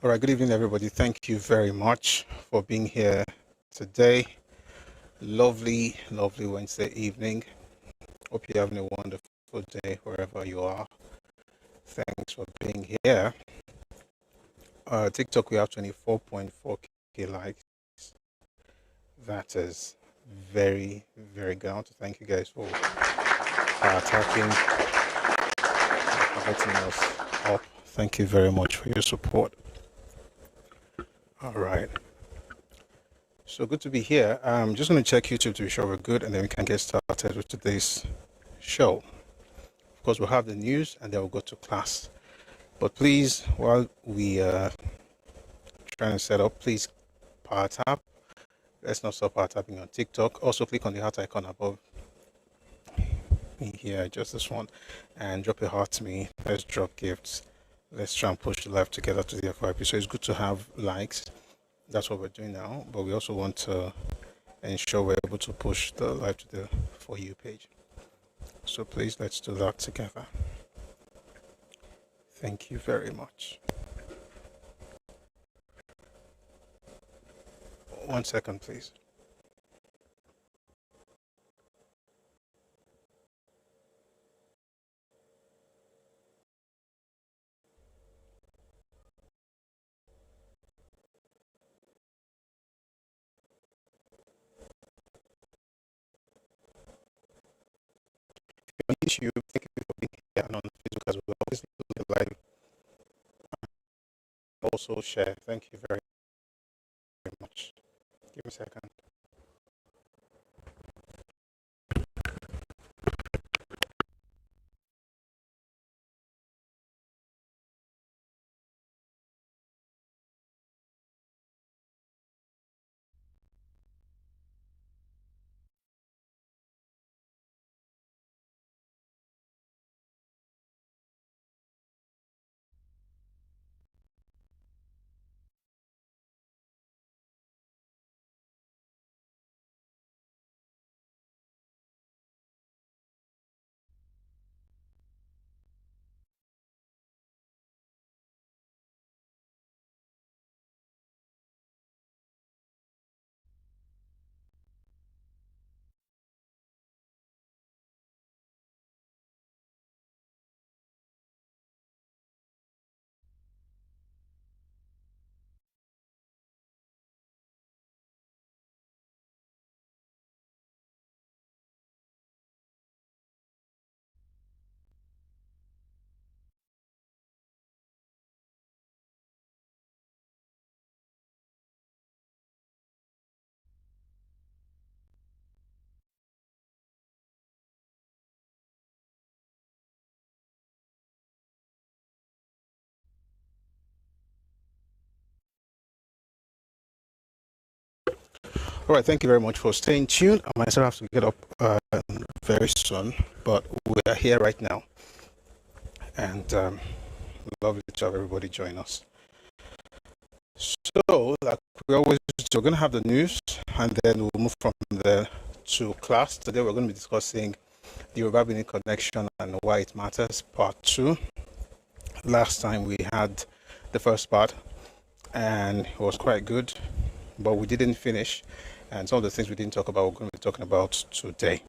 All right, good evening, everybody. Thank you very much for being here today. Lovely, lovely Wednesday evening. Hope you're having a wonderful day wherever you are. Thanks for being here. TikTok, we have 24.4k likes. That is very, very good. I want to thank you guys for tapping, for getting us up. Thank you very much for your support. All right. So good to be here. I'm just going to check YouTube to be sure we're good, and then we can get started with today's show. Of course, we'll have the news, and then we'll go to class. But please, while we are trying to set up, please power tap. Let's not stop power tapping on TikTok. Also, click on the heart icon above me here, just this one, and drop a heart to me. Let's drop gifts. Let's try and push the live together to the FYP. So it's good to have likes. That's what we're doing now, but we also want to ensure we're able to push the live to the For You page. So please, let's do that together. Thank you very much. 1 second, please. On YouTube, thank you for being here, and on Facebook as well. Always live. Also share. Thank you very much. Give me a second. All right, thank you very much for staying tuned. I myself have to get up very soon, but we are here right now, and lovely to have everybody join us. So, like we always do, we're going to have the news, and then we'll move from there to class. Today, we're going to be discussing the Yoruba-Benin connection and why it matters, part 2. Last time we had the first part, and it was quite good, but we didn't finish. And some of the things we didn't talk about, we're going to be talking about today.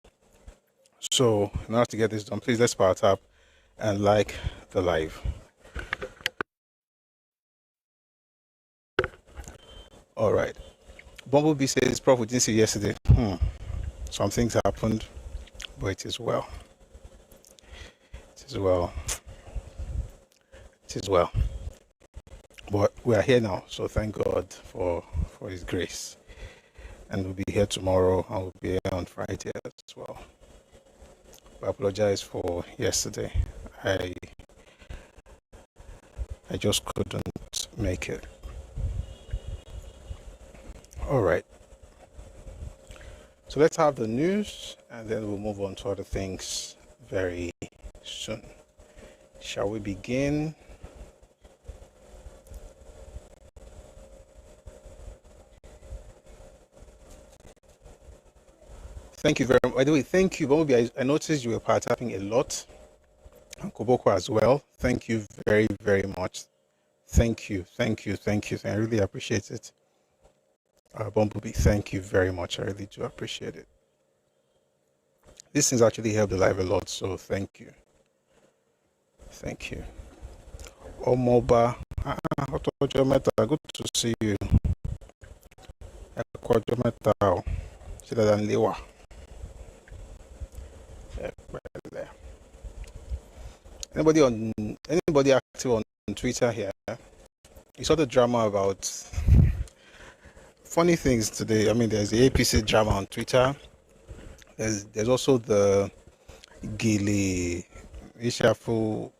So, in order to get this done, please let's power tap and like the live. All right. Bumblebee says, Prof, we didn't see yesterday. Some things happened, but it is well. It is well. It is well. But we are here now, so thank God for His grace. And we'll be here tomorrow, and we'll be here on Friday as well. I apologize for yesterday. I just couldn't make it. All right. So let's have the news, and then we'll move on to other things very soon. Shall we begin? Thank you very much. By the way, thank you, Bumblebee. I noticed you were part-tapping a lot, and Koboko as well. Thank you very, very much. Thank you, thank you, thank you. I really appreciate it. Bumblebee, thank you very much. I really do appreciate it. These things actually help the life a lot, so thank you. Thank you. Omoba, Ọjọ́ mẹ́ta, good to see you. Ẹ kú ọjọ́ mẹ́ta o. Ṣé dáadáa nílé wà? Ẹ pẹ̀lẹ́. Anybody active on Twitter here? You saw the drama about funny things today. I mean, there's the APC drama on Twitter. There's also the Gili Ishafu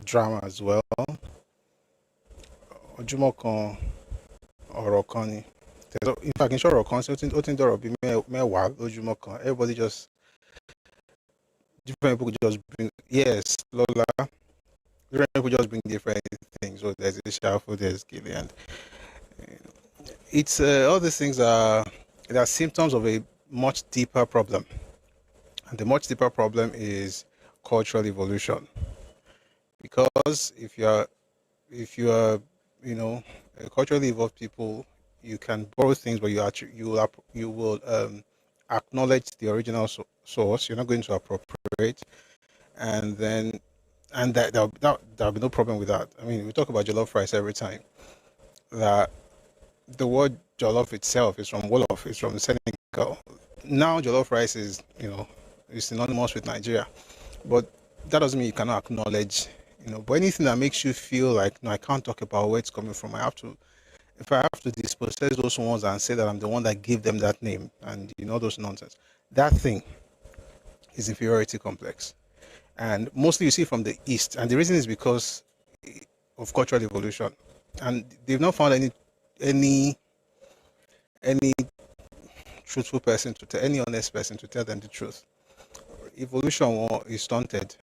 drama as well. Ojúmọ́ kan ọ̀rọ̀ kan ni. In fact, in short, ọ̀rọ̀ kan sí ó ti ń dọ̀rọ̀ bí mẹ́wàá lójúmọ́ kan. Everybody just different people just bring Lola. Different people just bring different things. So there's Ishafu, there's Gili, and it's all these things are symptoms of a much deeper problem, and the much deeper problem is cultural evolution. Because if you are a culturally evolved people, you can borrow things, but you will acknowledge the original source. You're not going to appropriate, and there'll be no problem with that. I mean, we talk about jollof rice every time. That the word jollof itself is from Wolof, it's from Senegal. Now jollof rice is synonymous with Nigeria, but that doesn't mean you cannot acknowledge, but anything that makes you feel like, no, I can't talk about where it's coming from. If I have to dispossess those ones and say that I'm the one that gave them that name and those nonsense, that thing is inferiority complex. And mostly you see from the East. And the reason is because of cultural evolution. And they've not found any truthful person any honest person to tell them the truth. Evolution is stunted.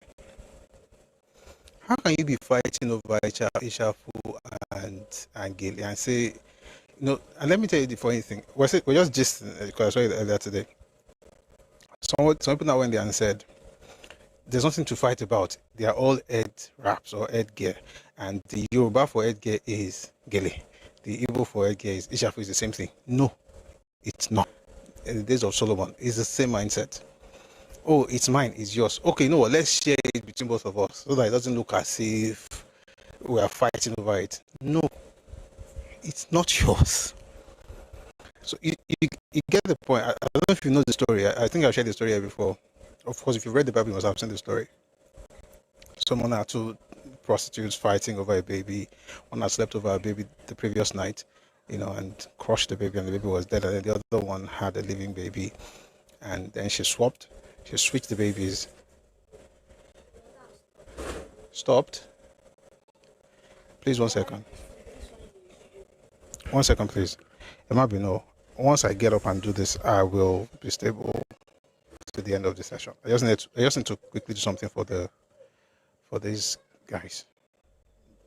How can you be fighting over Ishafu and Gili and say, and let me tell you the funny thing. We're just because I saw it earlier today. Some people now went there and said, there's nothing to fight about. They are all head wraps or head gear. And the Yoruba for head gear is Gili. The Igbo for head gear is Ishafu, is the same thing. No, it's not. In the days of Solomon, it's the same mindset. Oh, it's mine, it's yours. Okay, you know what? Let's share it between both of us so that it doesn't look as if we are fighting over it. No, it's not yours. So you get the point. I don't know if you know the story. I think I've shared the story here before. Of course, if you've read the Bible, you must have seen the story. Someone had two prostitutes fighting over a baby. One had slept over a baby the previous night, and crushed the baby, and the baby was dead. And then the other one had a living baby. And then she switched the babies. Stopped. Please, 1 second. 1 second, please. It might be no. Once I get up and do this, I will be stable to the end of the session. I just need to quickly do something for these guys.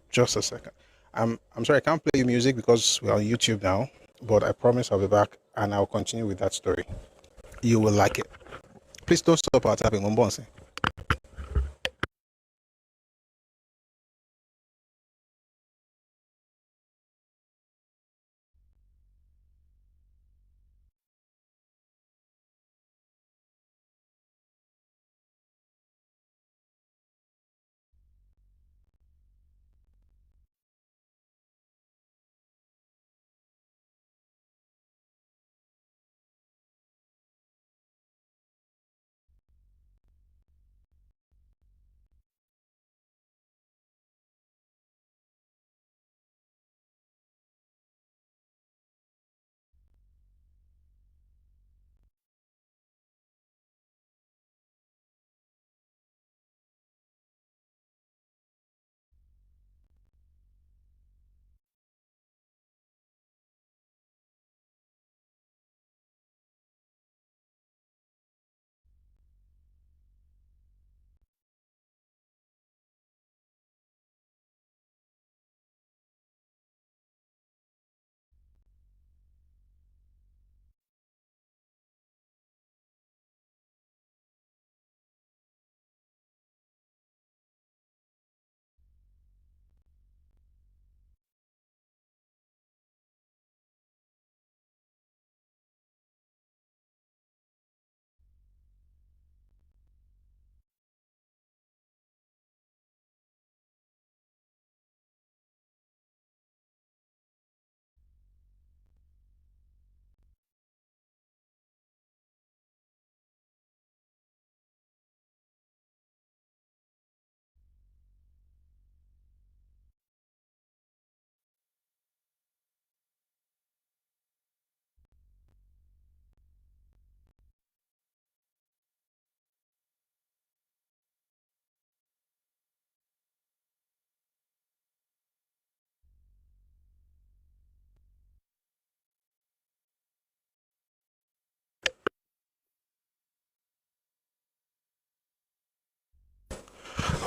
Just a second. I'm sorry I can't play music because we're on YouTube now, but I promise I'll be back and I'll continue with that story. You will like it. Please don't stop our tapping on Bonsi.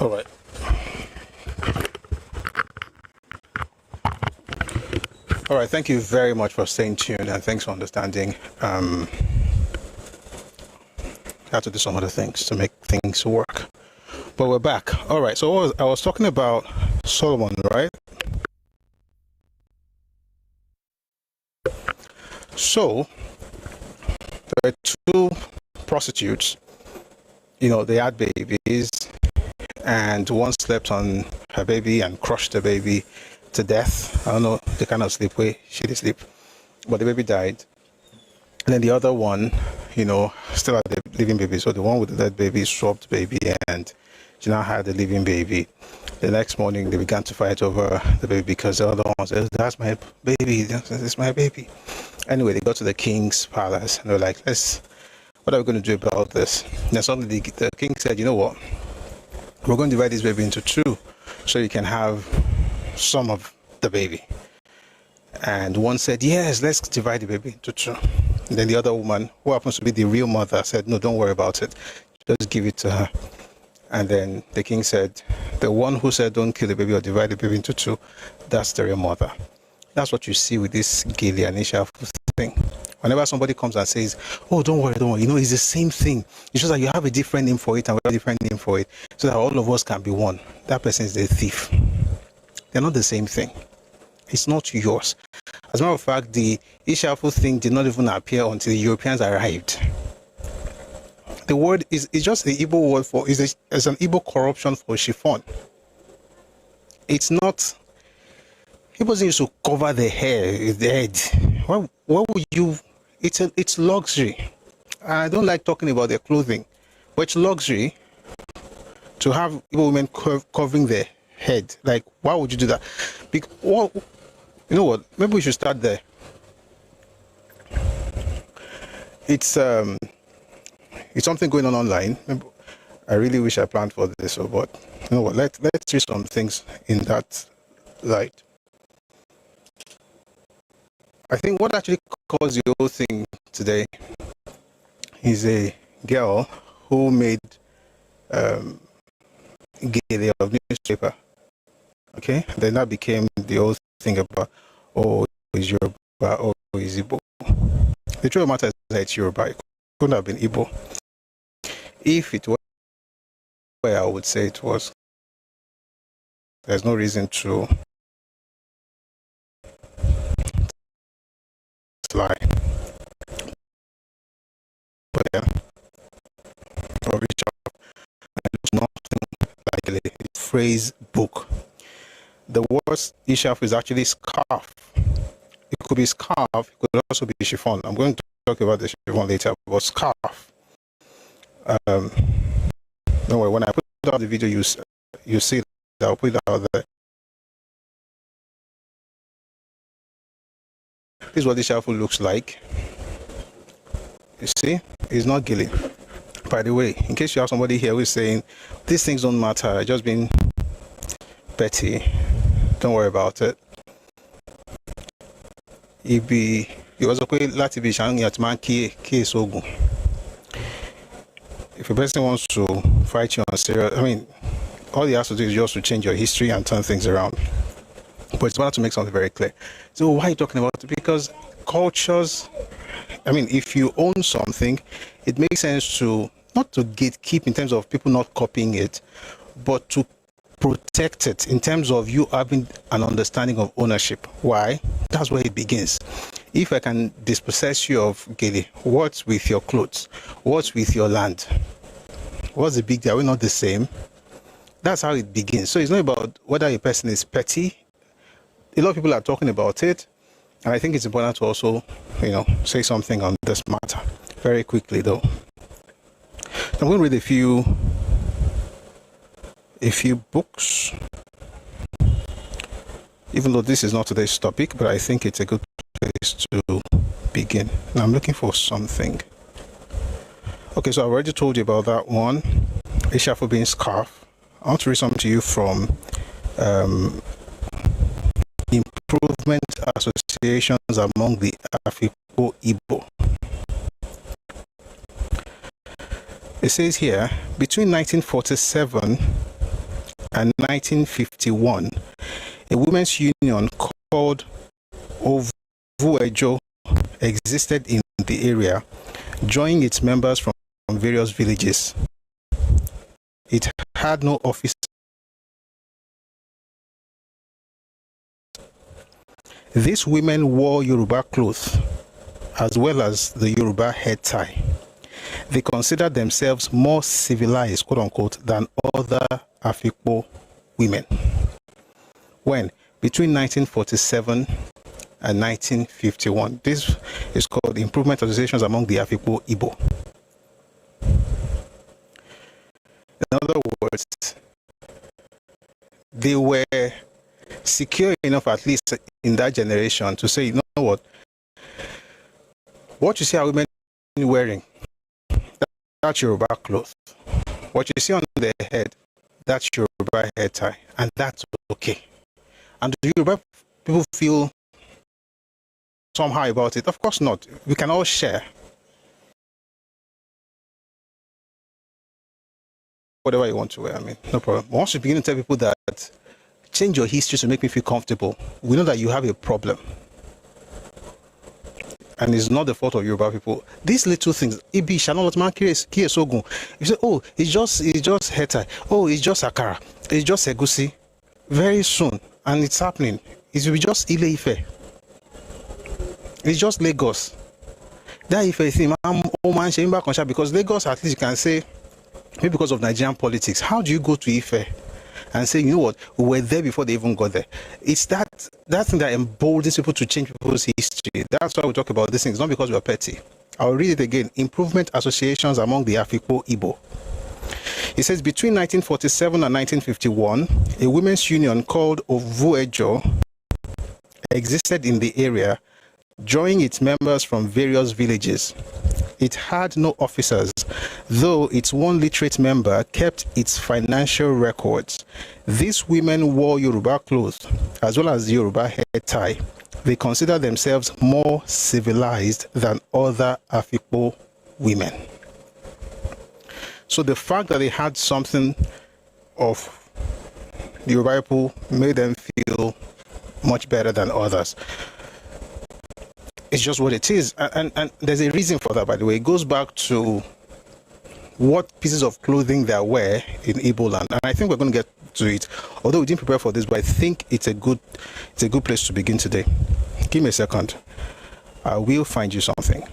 All right. All right. Thank you very much for staying tuned, and thanks for understanding. I have to do some other things to make things work, but we're back. All right. So I was talking about Solomon, right? So there were two prostitutes. You know, they had babies, and one slept on her baby and crushed the baby to death. I don't know the kind of sleep way she did sleep, but the baby died. And then the other one, you know, still had the living baby. So the one with the dead baby swapped baby, and she now had the living baby. The next morning, they began to fight over the baby because the other one said, "That's my baby. That's my baby." Anyway, they got to the king's palace, and they were like, what are we going to do about this? And then suddenly the king said, "You know what? We're going to divide this baby into two, so you can have some of the baby." And one said, "Yes, let's divide the baby into two." And then the other woman, who happens to be the real mother, said, "No, don't worry about it. Just give it to her." And then the king said, "The one who said don't kill the baby or divide the baby into two, that's the real mother." That's what you see with this Gili and Ishafu thing. Whenever somebody comes and says, "Oh, don't worry, you know, it's the same thing. It's just that you have a different name for it and we have a different name for it, so that all of us can be one," that person is the thief. They're not the same thing. It's not yours. As a matter of fact, the Ishafu thing did not even appear until the Europeans arrived. The word is just the Igbo word for, is an Igbo corruption for chiffon. It's not, Igbos used to cover the hair, the head. Why would you, it's luxury. I don't like talking about their clothing, but it's luxury to have Igbo women covering their head. Like, why would you do that? Because, well, you know what? Maybe we should start there. It's something going on online. I really wish I planned for this, but you know what? Let's see some things in that light. I think what actually caused the whole thing today is a girl who made Gili of newspaper. Okay, then that became the whole thing about, oh, is Yoruba, oh, is Igbo. The truth of the matter is that it's Yoruba. It couldn't have been Igbo. If it was where I would say it was, there's no reason to lie. But yeah, or reach out. It's nothing like a phrase book. The word Ishaf is actually scarf. It could be scarf, it could also be chiffon. I'm going to talk about the chiffon later, but scarf. Don't worry, when I put out the video, you see that I'll put it out there. This is what the shuffle looks like. You see, it's not Gili. By the way, in case you have somebody here who is saying these things don't matter, just being petty, don't worry about it. It was okay. If a person wants to fight you on serious, I mean, all he has to do is just to change your history and turn things around. But it's better to make something very clear. So why are you talking about it? Because cultures, I mean, if you own something, it makes sense to, not to gatekeep in terms of people not copying it, but to protect it in terms of you having an understanding of ownership. Why? That's where it begins. If I can dispossess you of Gili, what's with your clothes? What's with your land? What's the big deal? Are we not the same? That's how it begins. So it's not about whether a person is petty. A lot of people are talking about it, and I think it's important to also, you know, say something on this matter very quickly, though. I'm going to read a few books, even though this is not today's topic, but I think it's a good place to begin. Now I'm looking for something. Okay, so I've already told you about that one, Ishafu being scarf. I want to read something to you from Improvement Associations among the Afiko Igbo. It says here, between 1947 and 1951, a women's union called Ovuejo existed in the area, drawing its members from various villages. It had no office. These women wore Yoruba clothes as well as the Yoruba head tie. They considered themselves more civilized, quote unquote, than other Afikpo women. When? Between 1947 and 1951. This is called Improvement Associations among the Afikpo Igbo. In other words, they were secure enough, at least in that generation, to say, you know what you see our women wearing, that's Yoruba clothes. What you see on their head, that's Yoruba head tie, and that's okay. And do Yoruba people feel somehow about it? Of course not. We can all share whatever you want to wear. I mean, no problem. Once you begin to tell people that change your history to make me feel comfortable, we know that you have a problem. And it's not the fault of Yoruba people. These little things, Ibi Shanolotman Kiesogun. You say, oh, it's just Heta. Oh, it's just Akara. It's just Egusi. Very soon, and it's happening. It will be just Ile Ife. It's just Lagos. That Ife thing, because Lagos, at least you can say, maybe because of Nigerian politics, how do you go to Ife and say, you know what, we were there before they even got there? It's that thing that emboldens people to change people's history. That's why we talk about these things, not because we are petty. I'll read it again. Improvement associations among the Afikpo Igbo. It says, between 1947 and 1951, a women's union called Ovuejo existed in the area, drawing its members from various villages. It had no officers, though its one literate member kept its financial records. These women wore Yoruba clothes as well as the Yoruba head tie. They consider themselves more civilized than other Afikpo women. So the fact that they had something of the Yoruba people made them feel much better than others. It's just what it is, and there's a reason for that, by the way. It goes back to what pieces of clothing they wear in Igbo land, and I think we're going to get to it. Although we didn't prepare for this, but I think it's a good place to begin today. Give me a second. I will find you something.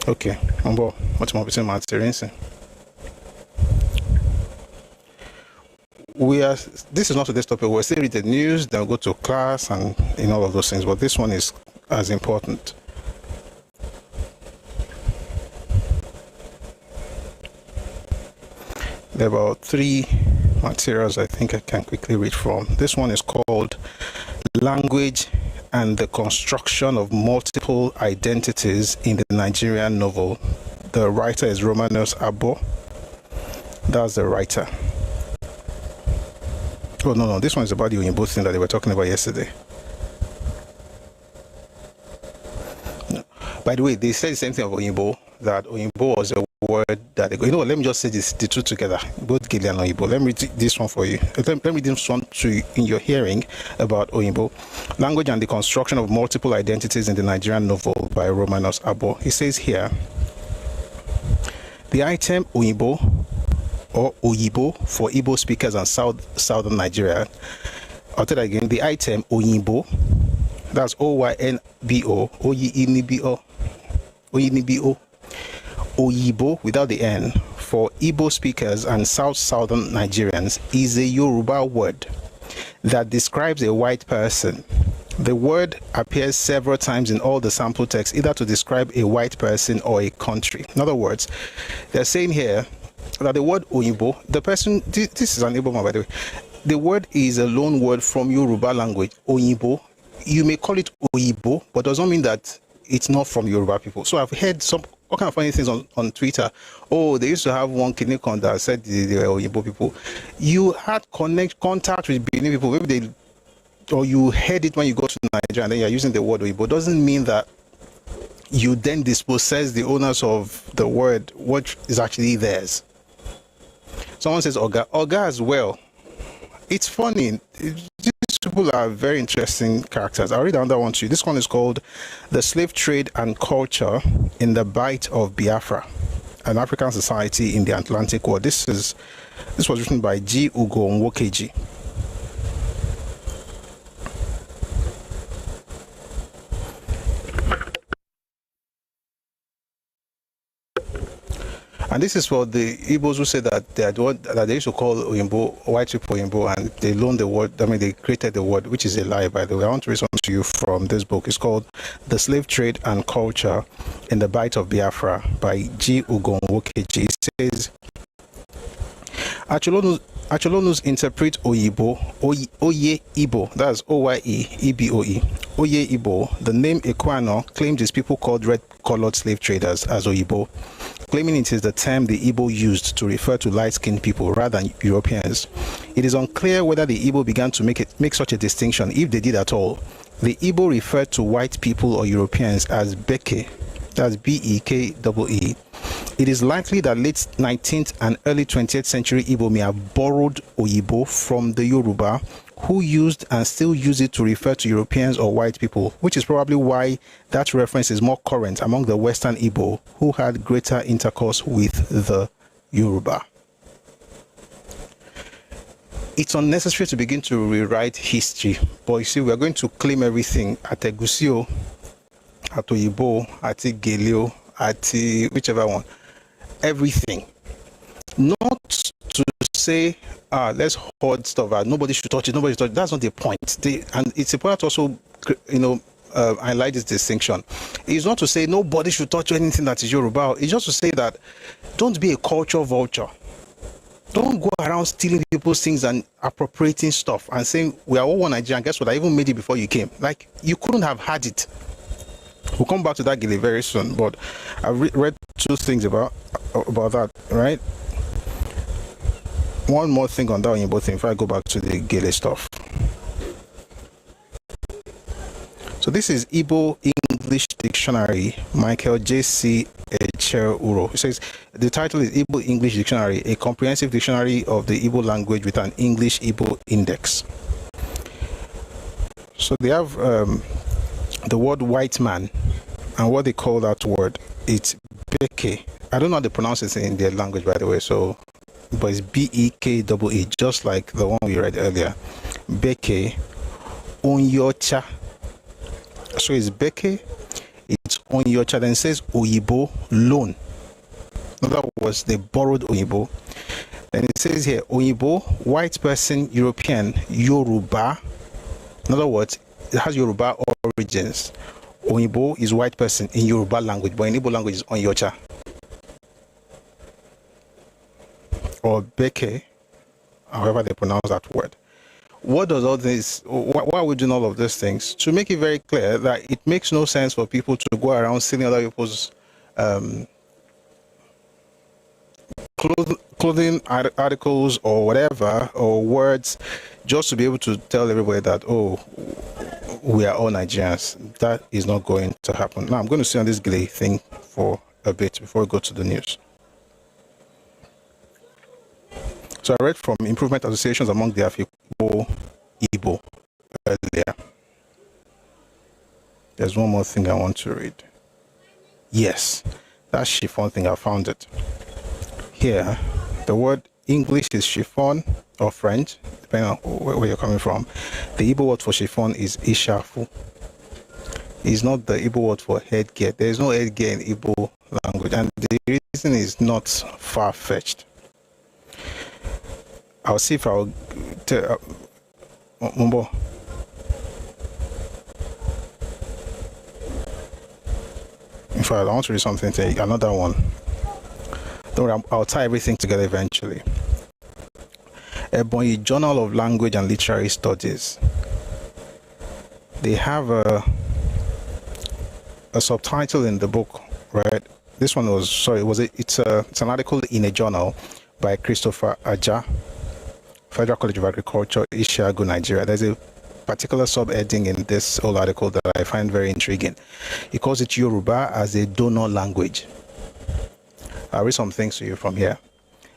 Okay, what's more between my experience? This is not today's topic. We'll still read the news, then we'll go to class and all of those things, but this one is as important. There are about 3 materials I think I can quickly read from. This one is called Language and the Construction of Multiple Identities in the Nigerian Novel. The writer is Romanus Abo. That's the writer. Oh, no, this one is about the Oyinbo thing that they were talking about yesterday. No. By the way, they said the same thing of Oyinbo, that Oyinbo was a word that they go, let me just say the two together, both Gili and Oyinbo. Let me read this one for you. Let me read this one in your hearing about Oyinbo. Language and the Construction of Multiple Identities in the Nigerian Novel by Romanus Abo. He says here, the item Oyinbo, or Oyibo for Igbo speakers and southern Nigeria. I'll tell that again. The item Oyinbo, that's O-Y-N-B-O, O-Y-N-B-O, O-Y-N-B-O, Oyibo without the N for Igbo speakers and southern Nigerians is a Yoruba word that describes a white person. The word appears several times in all the sample texts, either to describe a white person or a country. In other words, they're saying here that the word Oyibo, this is an Igbo man, by the way. The word is a loan word from Yoruba language, Oyibo. You may call it Oyibo, but does not mean that it's not from Yoruba people. So I've heard some all kind of funny things on Twitter. Oh, they used to have one Kinecon that said they were Oyibo people. You had contact with Benin people. Maybe they, or you heard it when you go to Nigeria and then you're using the word Oyibo. Doesn't mean that you then dispossess the owners of the word, what is actually theirs. Someone says Oga as well. It's funny. These people are very interesting characters. I'll read another one to you. This one is called The Slave Trade and Culture in the Bight of Biafra, an African Society in the Atlantic World. This was written by G. Ugo Nwokeji. And this is for the Igbos who say that they are the one that they used to call Oyinbo, white people Oyinbo, and they loaned the word, they created the word, which is a lie, by the way. I want to read something to you from this book. It's called The Slave Trade and Culture in the Bight of Biafra by G. Ugo Nwokeji. It says, Acholonus interpret Oyibo, Oye Ibo, that's O-Y-E, E-B-O-E, Oye Ibo. The name Ekwano claimed its people called red-colored slave traders as Oyibo, claiming it is the term the Igbo used to refer to light-skinned people rather than Europeans. It is unclear whether the Igbo began to make such a distinction, if they did at all. The Igbo referred to white people or Europeans as Beke, that's B-E-K-E-E. It is likely that late 19th and early 20th century Igbo may have borrowed Oyibo from the Yoruba, who used and still use it to refer to Europeans or white people, which is probably why that reference is more current among the Western Igbo, who had greater intercourse with the Yoruba. It's unnecessary to begin to rewrite history, but you see, we are going to claim everything at Egusio, at Oyibo, at Gelio, at whichever one. Everything. Not to say, let's hoard stuff out. Nobody should touch it. Nobody should touch it. That's not the point. And it's important to also, highlight this distinction. It's not to say nobody should touch anything that is Yoruba. It's just to say that don't be a culture vulture. Don't go around stealing people's things and appropriating stuff and saying we are all one Nigerian. Guess what? I even made it before you came. Like, you couldn't have had it. We'll come back to that Gile very soon, but I've read two things about that, right? One more thing on that Oyinbo thing, if I go back to the Gile stuff. So this is Igbo English Dictionary, Michael J.C. Echeuro. It says, the title is Igbo English Dictionary, a comprehensive dictionary of the Igbo language with an English Igbo index. So they have the word white man, and what they call that word, it's Beke. I don't know how they pronounce it in their language, by the way, so, but it's B-E-K-E-E, just like the one we read earlier. Beke Onyocha. So it's Beke, it's Onyocha, then it says Oyibo loan. In other words, they borrowed Oyibo. Then it says here, Oyibo, white person, European, Yoruba. In other words, it has Yoruba origins. Oyibo is white person in Yoruba language, but in Igbo language is Onyocha. Or Beke, however they pronounce that word. What does all this, why are we doing all of these things? To make it very clear that it makes no sense for people to go around stealing other people's clothing articles or whatever, or words, just to be able to tell everybody that, oh, we are all Nigerians. That is not going to happen. Now, I'm going to stay on this Gile thing for a bit before we go to the news. So I read from improvement associations among the Afikpo Igbo earlier. There's one more thing I want to read. Yes, that chiffon thing, I found it. Here, the word English is chiffon or French, depending on where you're coming from. The Igbo word for chiffon is ishafu. It's not the Igbo word for headgear. There is no headgear in Igbo language, and the reason is not far-fetched. I'll see if I'll tell Mumbo. In fact, I want to read something, take another one. Don't worry, I'll tie everything together eventually. Ebonyi Journal of Language and Literary Studies. They have a subtitle in the book, right? This one was, sorry, it's an article in a journal by Christopher Aja, Federal College of Agriculture, Ishiagu, Nigeria. There's a particular subheading in this whole article that I find very intriguing. He calls it Yoruba as a donor language. I'll read some things to you from here.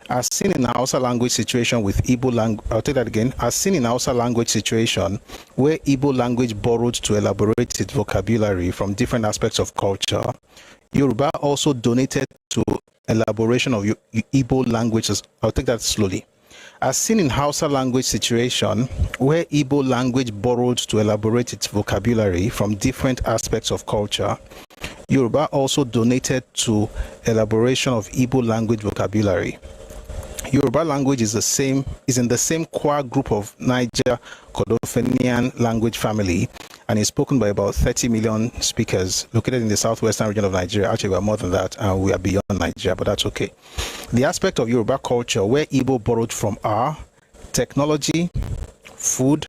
As seen in Hausa language situation with Igbo language, I'll take that again. As seen in Hausa language situation where Igbo language borrowed to elaborate its vocabulary from different aspects of culture, Yoruba also donated to elaboration of Igbo languages. I'll take that slowly. As seen in Hausa language situation where Igbo language borrowed to elaborate its vocabulary from different aspects of culture, Yoruba also donated to elaboration of Igbo language vocabulary. Yoruba language is in the same core group of Niger Cordofanian language family and is spoken by about 30 million speakers located in the southwestern region of Nigeria. Actually, we are more than that, and we are beyond Nigeria, but that's okay. The aspect of Yoruba culture where Igbo borrowed from are technology, food,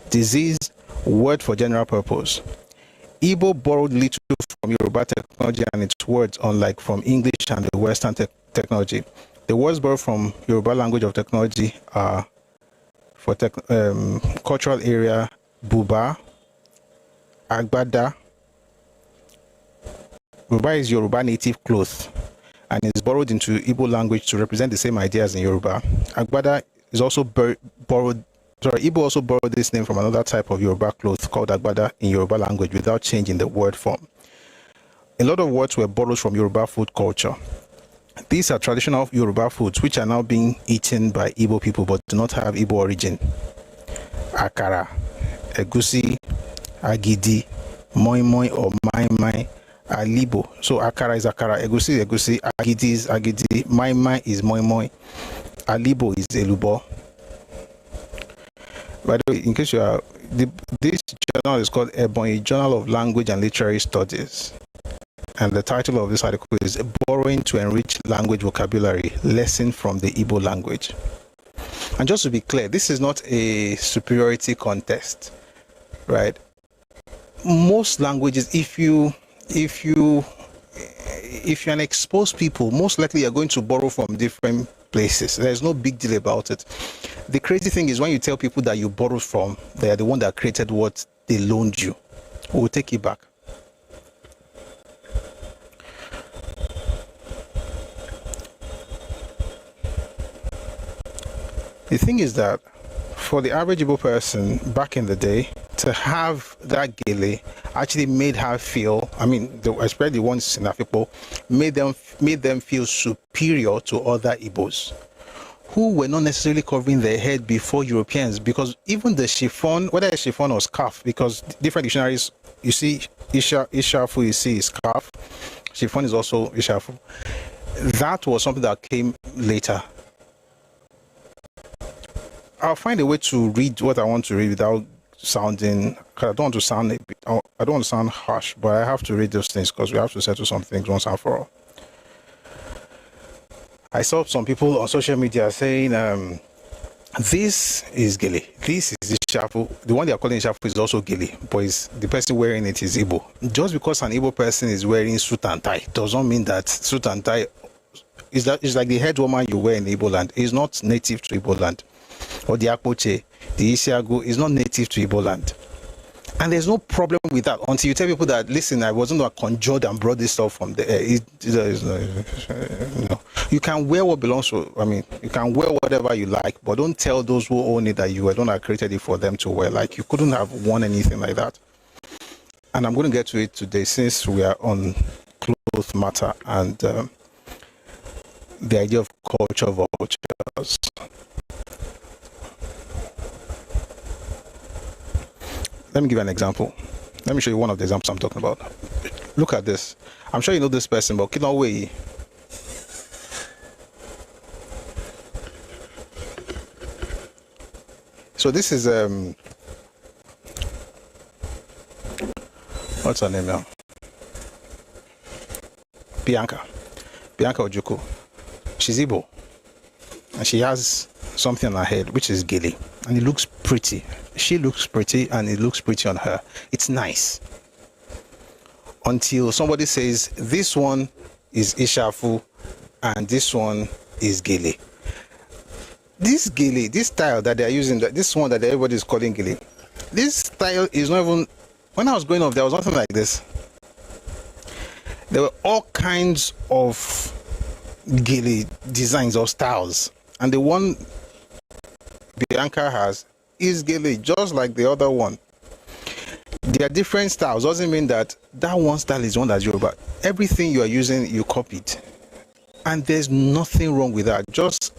disease, word for general purpose. Igbo borrowed little from Yoruba technology and its words, unlike from English and the Western technology. The words borrowed from Yoruba language of technology are for cultural area, buba, agbada. Buba is Yoruba native cloth and is borrowed into Igbo language to represent the same ideas in Yoruba. Agbada is also borrowed. Igbo also borrowed this name from another type of Yoruba cloth called agbada in Yoruba language without changing the word form. A lot of words were borrowed from Yoruba food culture. These are traditional Yoruba foods which are now being eaten by Igbo people but do not have Igbo origin. Akara, egusi, agidi, moi moi or mai mai, alibo. So akara is akara, egusi is egusi, agidi is agidi, mai mai is moi moi, alibo is elubo. By the way, in case you are, this journal is called Ebony, Journal of Language and Literary Studies. And the title of this article is Borrowing to Enrich Language Vocabulary, Lesson from the Igbo Language. And just to be clear, this is not a superiority contest, right? Most languages, if you're an exposed people, most likely you're going to borrow from different places. There's no big deal about it. The crazy thing is when you tell people that you borrowed from, they are the one that created what they loaned you. We'll take it back. The thing is that for the average Igbo person back in the day, to have that gele actually made her feel, especially the ones in Afikpo, made them feel superior to other Igbos who were not necessarily covering their head before Europeans, because even the chiffon, whether it's chiffon or scarf, because different dictionaries, you see ishafu, you see scarf, chiffon is also ishafu. That was something that came later. I'll find a way to read what I want to read without sounding, because I don't want to sound harsh, but I have to read those things because we have to settle some things once and for all. I saw some people on social media saying, this is Gele, this is Ishafu. The one they are calling Ishafu is also Gele, but the person wearing it is Igbo. Just because an Igbo person is wearing suit and tie doesn't mean that suit and tie is like the head woman you wear in Igbo land is not native to Igbo land. Or the Akpoche, the Isiagu is not native to Igbo land. And there's no problem with that until you tell people that, listen, I wasn't conjured and brought this stuff from the air. You can wear what belongs to, you can wear whatever you like, but don't tell those who own it that you don't have created it for them to wear. Like, you couldn't have worn anything like that. And I'm going to get to it today since we are on cloth matter and the idea of culture vultures. Let me give you an example. Let me show you one of the examples I'm talking about. Look at this. I'm sure you know this person, but Kinaway. So this is what's her name now? Bianca Ojukwu. She's Igbo, and she has something on her head which is gilly, and it looks pretty. She looks pretty and it looks pretty on her. It's nice. Until somebody says this one is Ishafu, and this one is Gele. This Gele, this style that they are using, this one that everybody is calling Gele, this style is not even, when I was growing up, there was nothing like this. There were all kinds of Gele designs or styles, and the one Bianca has is Gele, just like the other one. There are different styles. Doesn't mean that one style is one that's Yoruba. Everything you are using, you copied, and there's nothing wrong with that. Just,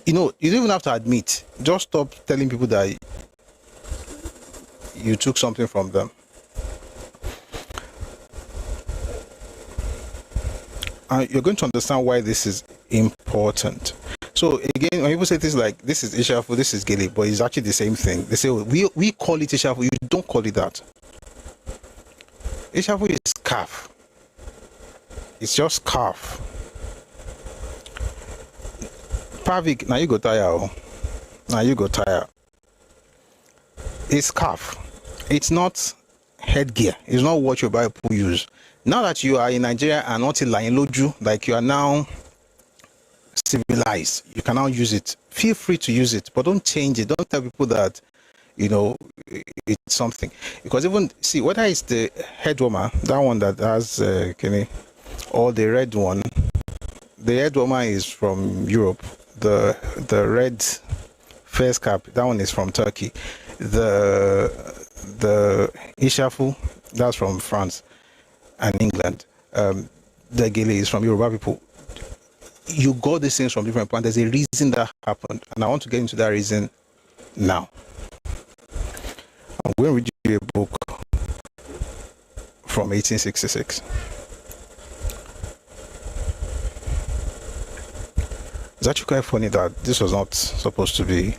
you don't even have to admit. Just stop telling people that you took something from them. You're going to understand why this is important. So again, when people say things like this is Ishafu, this is Gele, but it's actually the same thing. They say, oh, we call it Ishafu. You don't call it that. Ishafu is calf. It's just calf. Pavik, now you go tire. Now you go tire. It's calf. It's not headgear. It's not what your Bible use. Now that you are in Nigeria and not in Loju, like you are now civilized, you can now use it. Feel free to use it, but don't change it. Don't tell people that, it's something. Because even, see, whether it's the head warmer, that one that has, or the red one, the head warmer is from Europe. The red face cap, that one is from Turkey. The Ishafu, that's from France and England. The Gele is from Yoruba people. You got these things from different points. There's a reason that happened, and I want to get into that reason now. I'm going to read you a book from 1866. It's actually quite funny that this was not supposed to be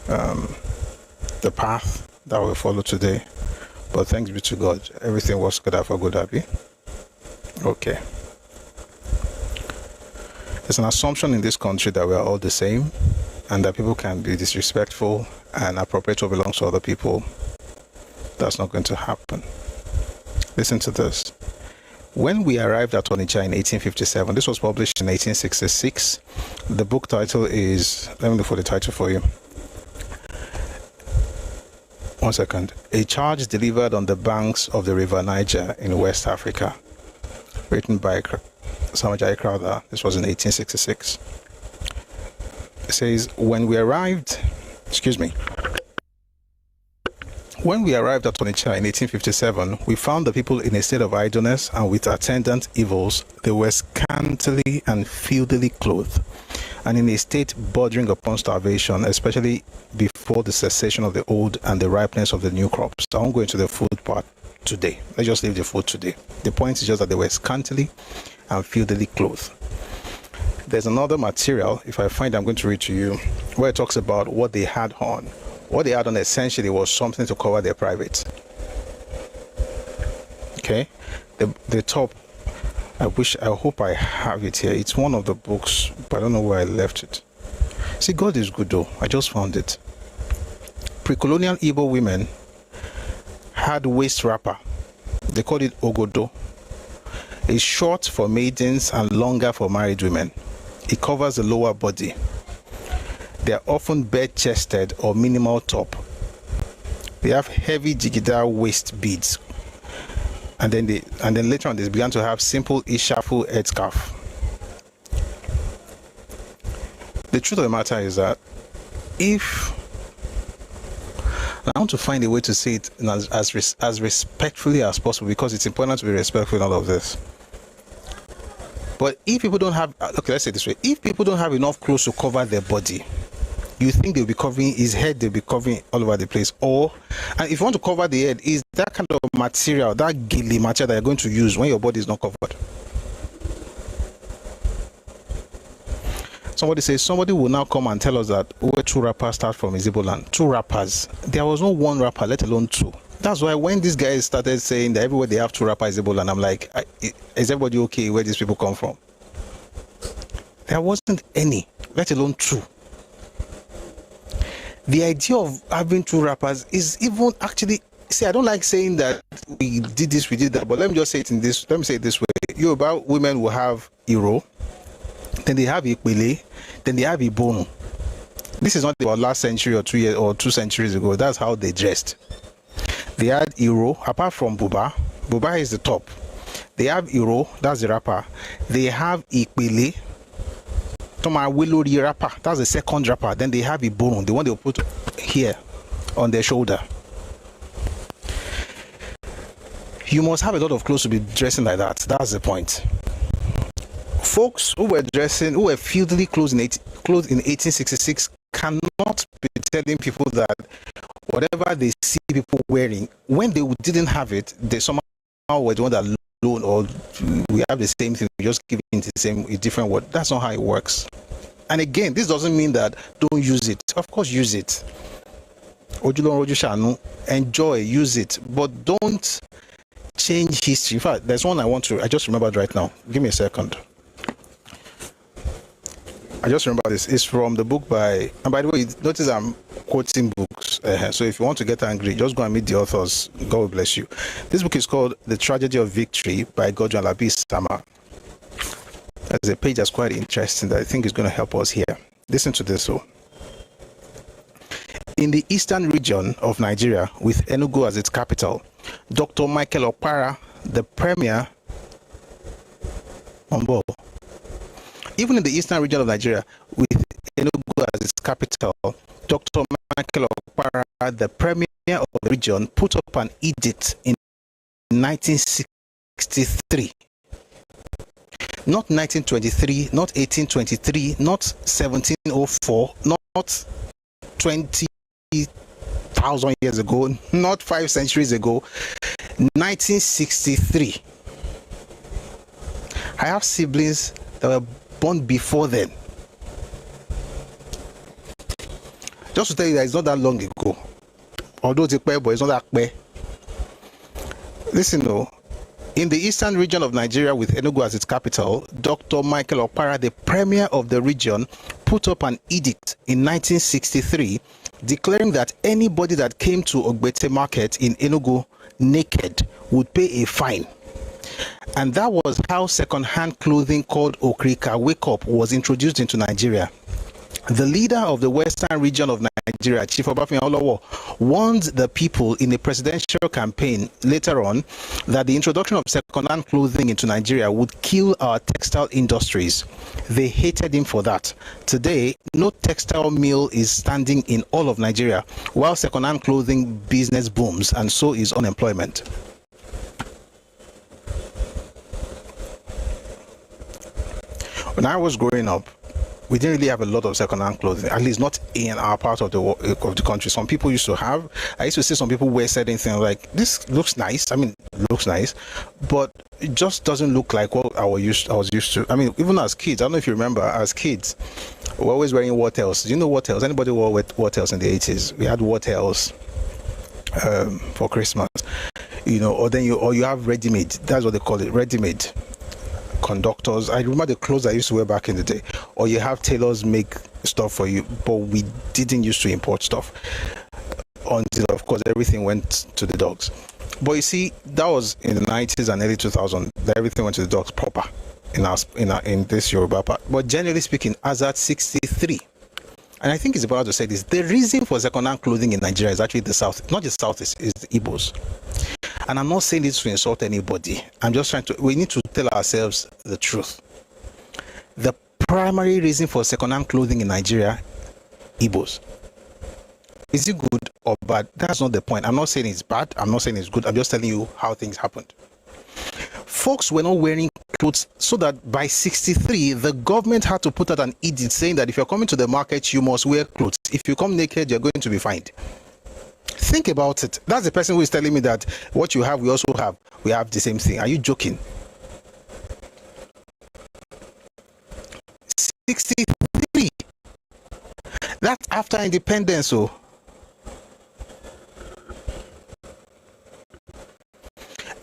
the path that we follow today, but thanks be to God, everything was good for good, happy. Okay. There's an assumption in this country that we are all the same, and that people can be disrespectful and appropriate what belongs to other people. That's not going to happen. Listen to this. When we arrived at Onitsha in 1857, this was published in 1866. The book title is, let me look for the title for you. One second. A Charge Delivered on the Banks of the River Niger in West Africa. Written by Samajai Crowther. This was in 1866. It says, when we arrived at Onitsha in 1857, we found the people in a state of idleness and with attendant evils. They were scantily and filthily clothed, and in a state bordering upon starvation, especially before the cessation of the old and the ripeness of the new crops. I won't go into the food part today. Let's just leave the food today. The point is just that they were scantily and filthily clothed. There's another material, if I find, I'm going to read to you, where it talks about what they had on. What they had on essentially was something to cover their privates. Okay, the top, I hope I have it here. It's one of the books, but I don't know where I left it. See, God is good though. I just found it. Pre-colonial Igbo women had waist wrapper. They called it ogodo. It's short for maidens and longer for married women. It covers the lower body. They are often bare-chested or minimal top. They have heavy jigida waist beads, and then later on they began to have simple ishafu headscarf. The truth of the matter is that I want to find a way to say it as respectfully as possible, because it's important to be respectful in all of this. But if people don't have, okay, let's say it this way: if people don't have enough clothes to cover their body, you think they'll be covering his head, they'll be covering all over the place. And if you want to cover the head, is that kind of material, that gilly material that you're going to use when your body is not covered. Somebody says somebody will now come and tell us that where two rappers start from is Igbo land. Two rappers. There was no one rapper, let alone two. That's why when these guys started saying that everywhere they have two rappers is Igbo land, I'm like, is everybody okay where these people come from? There wasn't any, let alone two. The idea of having two rappers is even actually See, I don't like saying that we did this, we did that, but let me just say it in this. Let me say it this way: Yoruba women will have iro, then they have ipele, then they have ibonu. This is not about last century or 2 years or 2 centuries ago. That's how they dressed. They had iro, apart from buba. Buba is the top. They have iro, that's the wrapper. They have ipele, toma wilori wrapper, that's the second wrapper. Then they have ibonu, the one they put here on their shoulder. You must have a lot of clothes to be dressing like that. That's the point. Folks who were filthily clothed in 1866 cannot be telling people that whatever they see people wearing, when they didn't have it, they somehow were the one that loan, or we have the same thing, we just give it a different word. That's not how it works. And again, this doesn't mean that don't use it. Of course, use it. Enjoy, use it, but don't change history. In fact, there's one I just remembered right now. Give me a second. I just remember this. It's from the book and by the way, notice I'm quoting books. So if you want to get angry, just go and meet the authors. God will bless you. This book is called The Tragedy of Victory by Godwin Alabi Sama. There's a page that's quite interesting that I think is going to help us here. Listen to this. In the eastern region of Nigeria, with Enugu as its capital, Dr. Michael Okpara, the premier, on board. Even in the eastern region of Nigeria, with Enugu as its capital, Dr. Michael Okpara, the premier of the region, put up an edict in 1963. Not 1923, not 1823, not 1704, not 20,000 years ago, not 5 centuries ago, 1963. I have siblings that were born before then. Just to tell you that it's not that long ago. Although it's but it's not that bad. Listen though, in the eastern region of Nigeria with Enugu as its capital, Dr. Michael Okpara, the premier of the region, put up an edict in 1963 declaring that anybody that came to Ogbete market in Enugu naked would pay a fine. And that was how second-hand clothing called Okrika Wake Up was introduced into Nigeria. The leader of the western region of Nigeria, Chief Obafemi Awolowo, warned the people in a presidential campaign later on that the introduction of second-hand clothing into Nigeria would kill our textile industries. They hated him for that. Today, no textile mill is standing in all of Nigeria, while second-hand clothing business booms, and so is unemployment. When I was growing up, we didn't really have a lot of second-hand clothing, at least not in our part of the country. Some people used to have. I used to see some people wear certain things like, this looks nice. I mean, it looks nice, but it just doesn't look like what I was used to. I mean, even as kids, I don't know if you remember, as kids, we were always wearing wattels. Do you know wattels? Anybody wore wattels in the 80s? We had wattels for Christmas, or then you have ready-made. That's what they call it, ready-made. Conductors. I remember the clothes I used to wear back in the day. Or you have tailors make stuff for you, but we didn't used to import stuff until, of course, everything went to the dogs. But you see, that was in the 90s and early 2000s that everything went to the dogs proper in this Yoruba part. But generally speaking, as at 63, and I think it's about to say this, the reason for second-hand clothing in Nigeria is actually the South. Not the South, is the Igbos. And I'm not saying this to insult anybody. I'm just we need to tell ourselves the truth. The primary reason for second-hand clothing in Nigeria, Igbos. Is it good or bad? That's not the point. I'm not saying it's bad. I'm not saying it's good. I'm just telling you how things happened. Folks were not wearing clothes, so that by 63, the government had to put out an edict saying that if you're coming to the market, you must wear clothes. If you come naked, you're going to be fined. Think about it. That's the person who is telling me that what you have, we also have. We have the same thing. Are you joking? 63. That's after independence. So,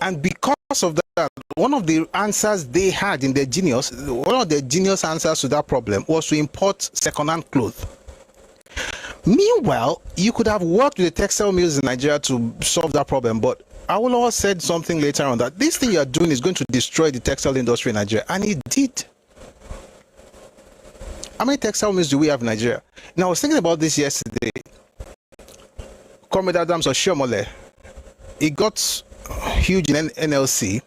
and because of that, one of the answers they had in their genius, one of their genius answers to that problem was to import second-hand clothes. Meanwhile, you could have worked with the textile mills in Nigeria to solve that problem, but Awolowo said something later on that this thing you are doing is going to destroy the textile industry in Nigeria, and it did. How many textile mills do we have in Nigeria? Now, I was thinking about this yesterday. Comrade Adams Oshiomhole, he got huge in NLC,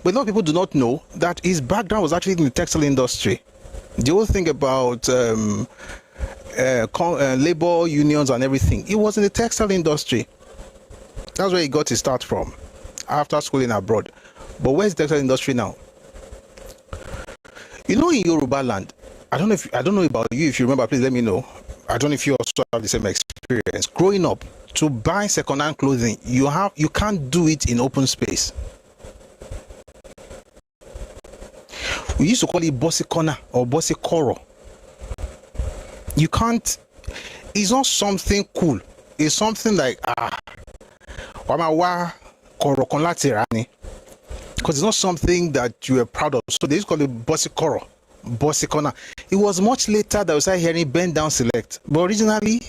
but a lot of people do not know that his background was actually in the textile industry. The whole thing about labor unions and everything, it was in the textile industry. That's where he got his start from after schooling abroad. But where's the textile industry now? You know, in Yoruba land, I don't know about you. If you remember, please let me know. I don't know if you also have the same experience. Growing up, to buy second-hand clothing, you can't do it in open space. We used to call it bossy corner or bossy koro. You can't. It's not something cool. It's something like wamawa koro konlatirani, because it's not something that you are proud of. So they used to call it bossy koro. Bossy corner. It was much later that we started hearing bend down select, but originally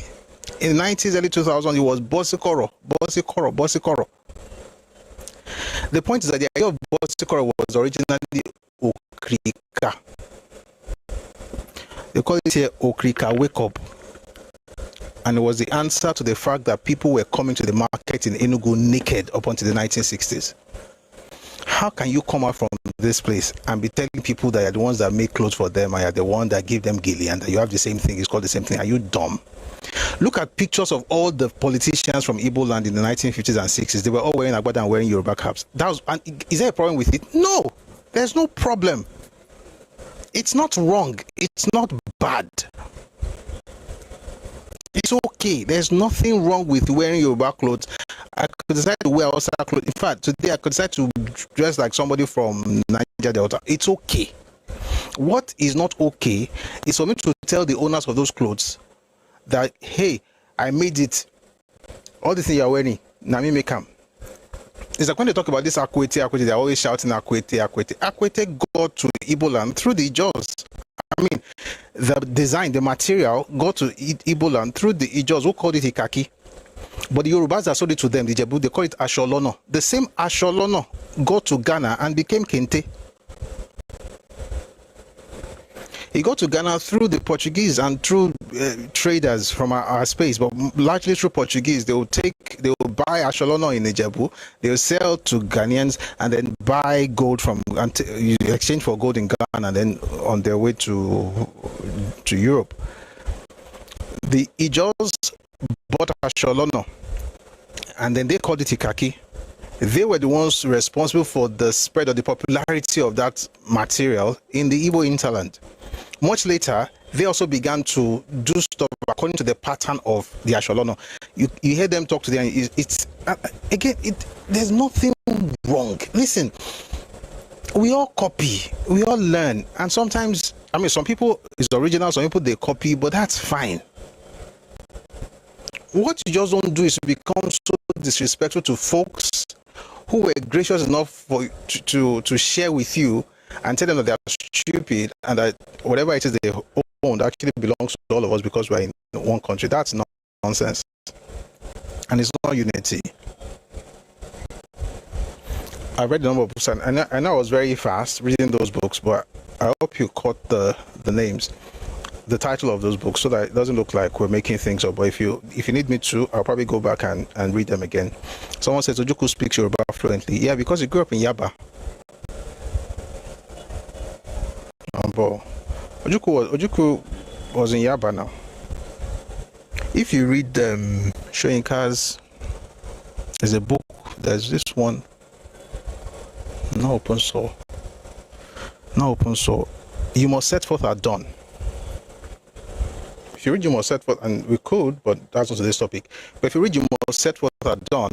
in the 90s, early 2000s, it was bossy koro, bossy koro, bossy koro. The point is that the idea of bossy koro was originally okrika. They call it here okrika wake up, and it was the answer to the fact that people were coming to the market in Enugu naked up until the 1960s. How can you come out from this place and be telling people that you're the ones that make clothes for them and you're the one that give them gilly and that you have the same thing, it's called the same thing? Are you dumb? Look at pictures of all the politicians from Igbo land in the 1950s and 60s. They were all wearing agbada and wearing Yoruba caps. And is there a problem with it? No, there's no problem. It's not wrong. It's not bad. It's okay. There's nothing wrong with wearing Yoruba clothes. I could decide to wear Hausa clothes. In fact, today I could decide to dress like somebody from Nigeria Delta. It's okay. What is not okay is for me to tell the owners of those clothes that, hey, I made it. All the things you're wearing, now me make them. It's like when they talk about this Akwete, they're always shouting Akwete. Akwete got to Igbo land through the Ijaws. I mean, the design, the material got to Igbo land through the Ijaws, who called it Ikaki. But the Yorubas that sold it to them, the Jebu, they call it Asholono. The same Asholono got to Ghana and became Kente. He got to Ghana through the Portuguese and through traders from our space, but largely through Portuguese. They will buy Asholono in Ijebu, they will sell to Ghanaians and then buy gold from, and exchange for gold in Ghana, and then on their way to Europe. The Ijaws bought Asholono and then they called it Ikaki. They were the ones responsible for the spread of the popularity of that material in the Igbo hinterland. Much later, they also began to do stuff according to the pattern of the Asholono. You hear them talk to them. There's nothing wrong. Listen, we all copy, we all learn, and sometimes, I mean, some people it's original, some people they copy, but that's fine. What you just don't do is to become so disrespectful to folks who were gracious enough to share with you and tell them that they are stupid and that whatever it is they own actually belongs to all of us because we're in one country. That's nonsense. And it's not unity. I read a number of books and I know I was very fast reading those books, but I hope you caught the names, the title of those books, so that it doesn't look like we're making things up. But if you need me to, I'll probably go back and read them again. Someone says Ojukwu speaks Yoruba fluently. Yeah, because he grew up in Yaba. Ojukwu was in Yaba now. If you read Shoyinka's, there's a book, there's this one, no open soul. You must set forth at dawn. If you read You Must Set Forth, and we could, but that's not this topic. But if you read You Must Set Forth at dawn,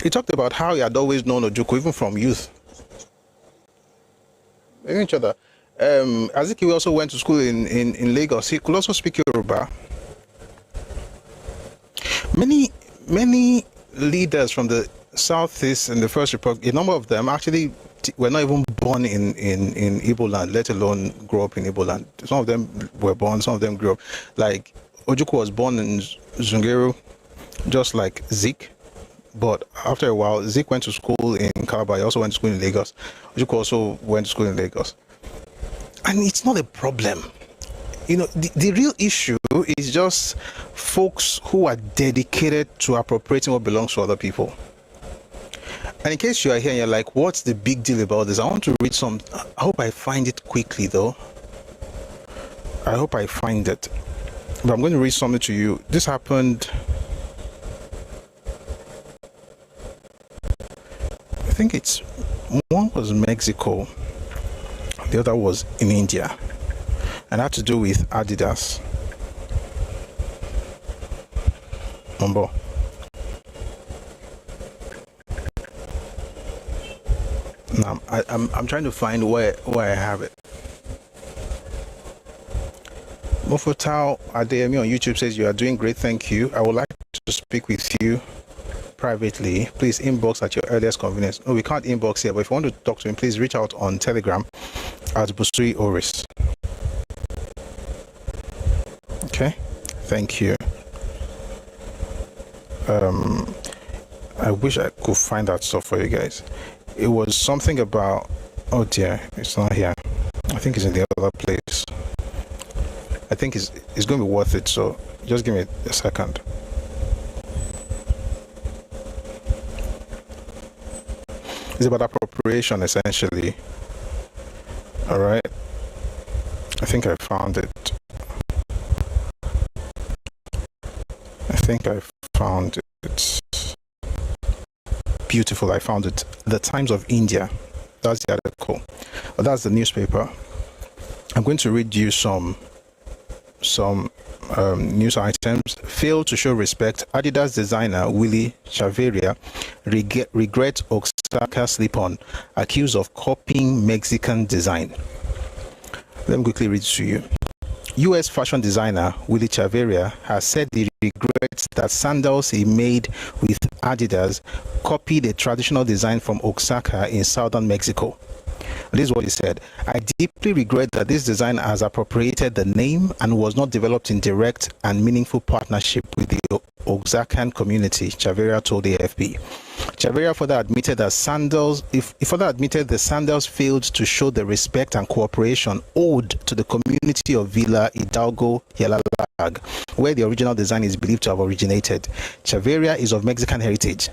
he talked about how he had always known Ojukwu, even from youth. They knew each other. Azikiwe also went to school in Lagos. He could also speak Yoruba. Many leaders from the Southeast in the First Republic, a number of them actually were not even born in Igbo land, let alone grow up in Igbo land. Some of them were born, some of them grew up. Like Ojukwu was born in Zungeru, just like Zeke. But after a while, Zeke went to school in Calabar. He also went to school in Lagos. Ojukwu also went to school in Lagos. And it's not a problem. You know, the real issue is just folks who are dedicated to appropriating what belongs to other people. And in case you are here and you're like, what's the big deal about this? I want to read some. I hope I find it quickly, though. I hope I find it. But I'm going to read something to you. This happened, I think it's, one was Mexico, the other was in India, and had to do with Adidas. Number. Now I'm trying to find where I have it. Mofotao Adeyemi on YouTube says, you are doing great, thank you. I would like to speak with you privately. Please inbox at your earliest convenience. No, we can't inbox here, but if you want to talk to him, please reach out on Telegram at Busui Oris. Okay, thank you. I wish I could find that stuff for you guys. It was something about, oh dear, it's not here. I think it's in the other place. I think it's going to be worth it, so just give me a second. It's about appropriation, essentially. All right. I think I found it. It. Beautiful. I found it. The Times of India. That's the article. Well, that's the newspaper. I'm going to read you some news items. Failed to show respect. Adidas designer Willie Chavarria regrets Oaxaca slip-on, accused of copying Mexican design. Let me quickly read to you. U.S. fashion designer Willie Chavarria has said he regrets that sandals he made with Adidas copied a traditional design from Oaxaca in southern Mexico. This is what he said. I deeply regret that this design has appropriated the name and was not developed in direct and meaningful partnership with the Oaxacan community, Chavarria told AFP. Chavarria further admitted that the sandals failed to show the respect and cooperation owed to the community of Villa Hidalgo Yalalag, where the original design is believed to have originated. Chavarria is of Mexican heritage.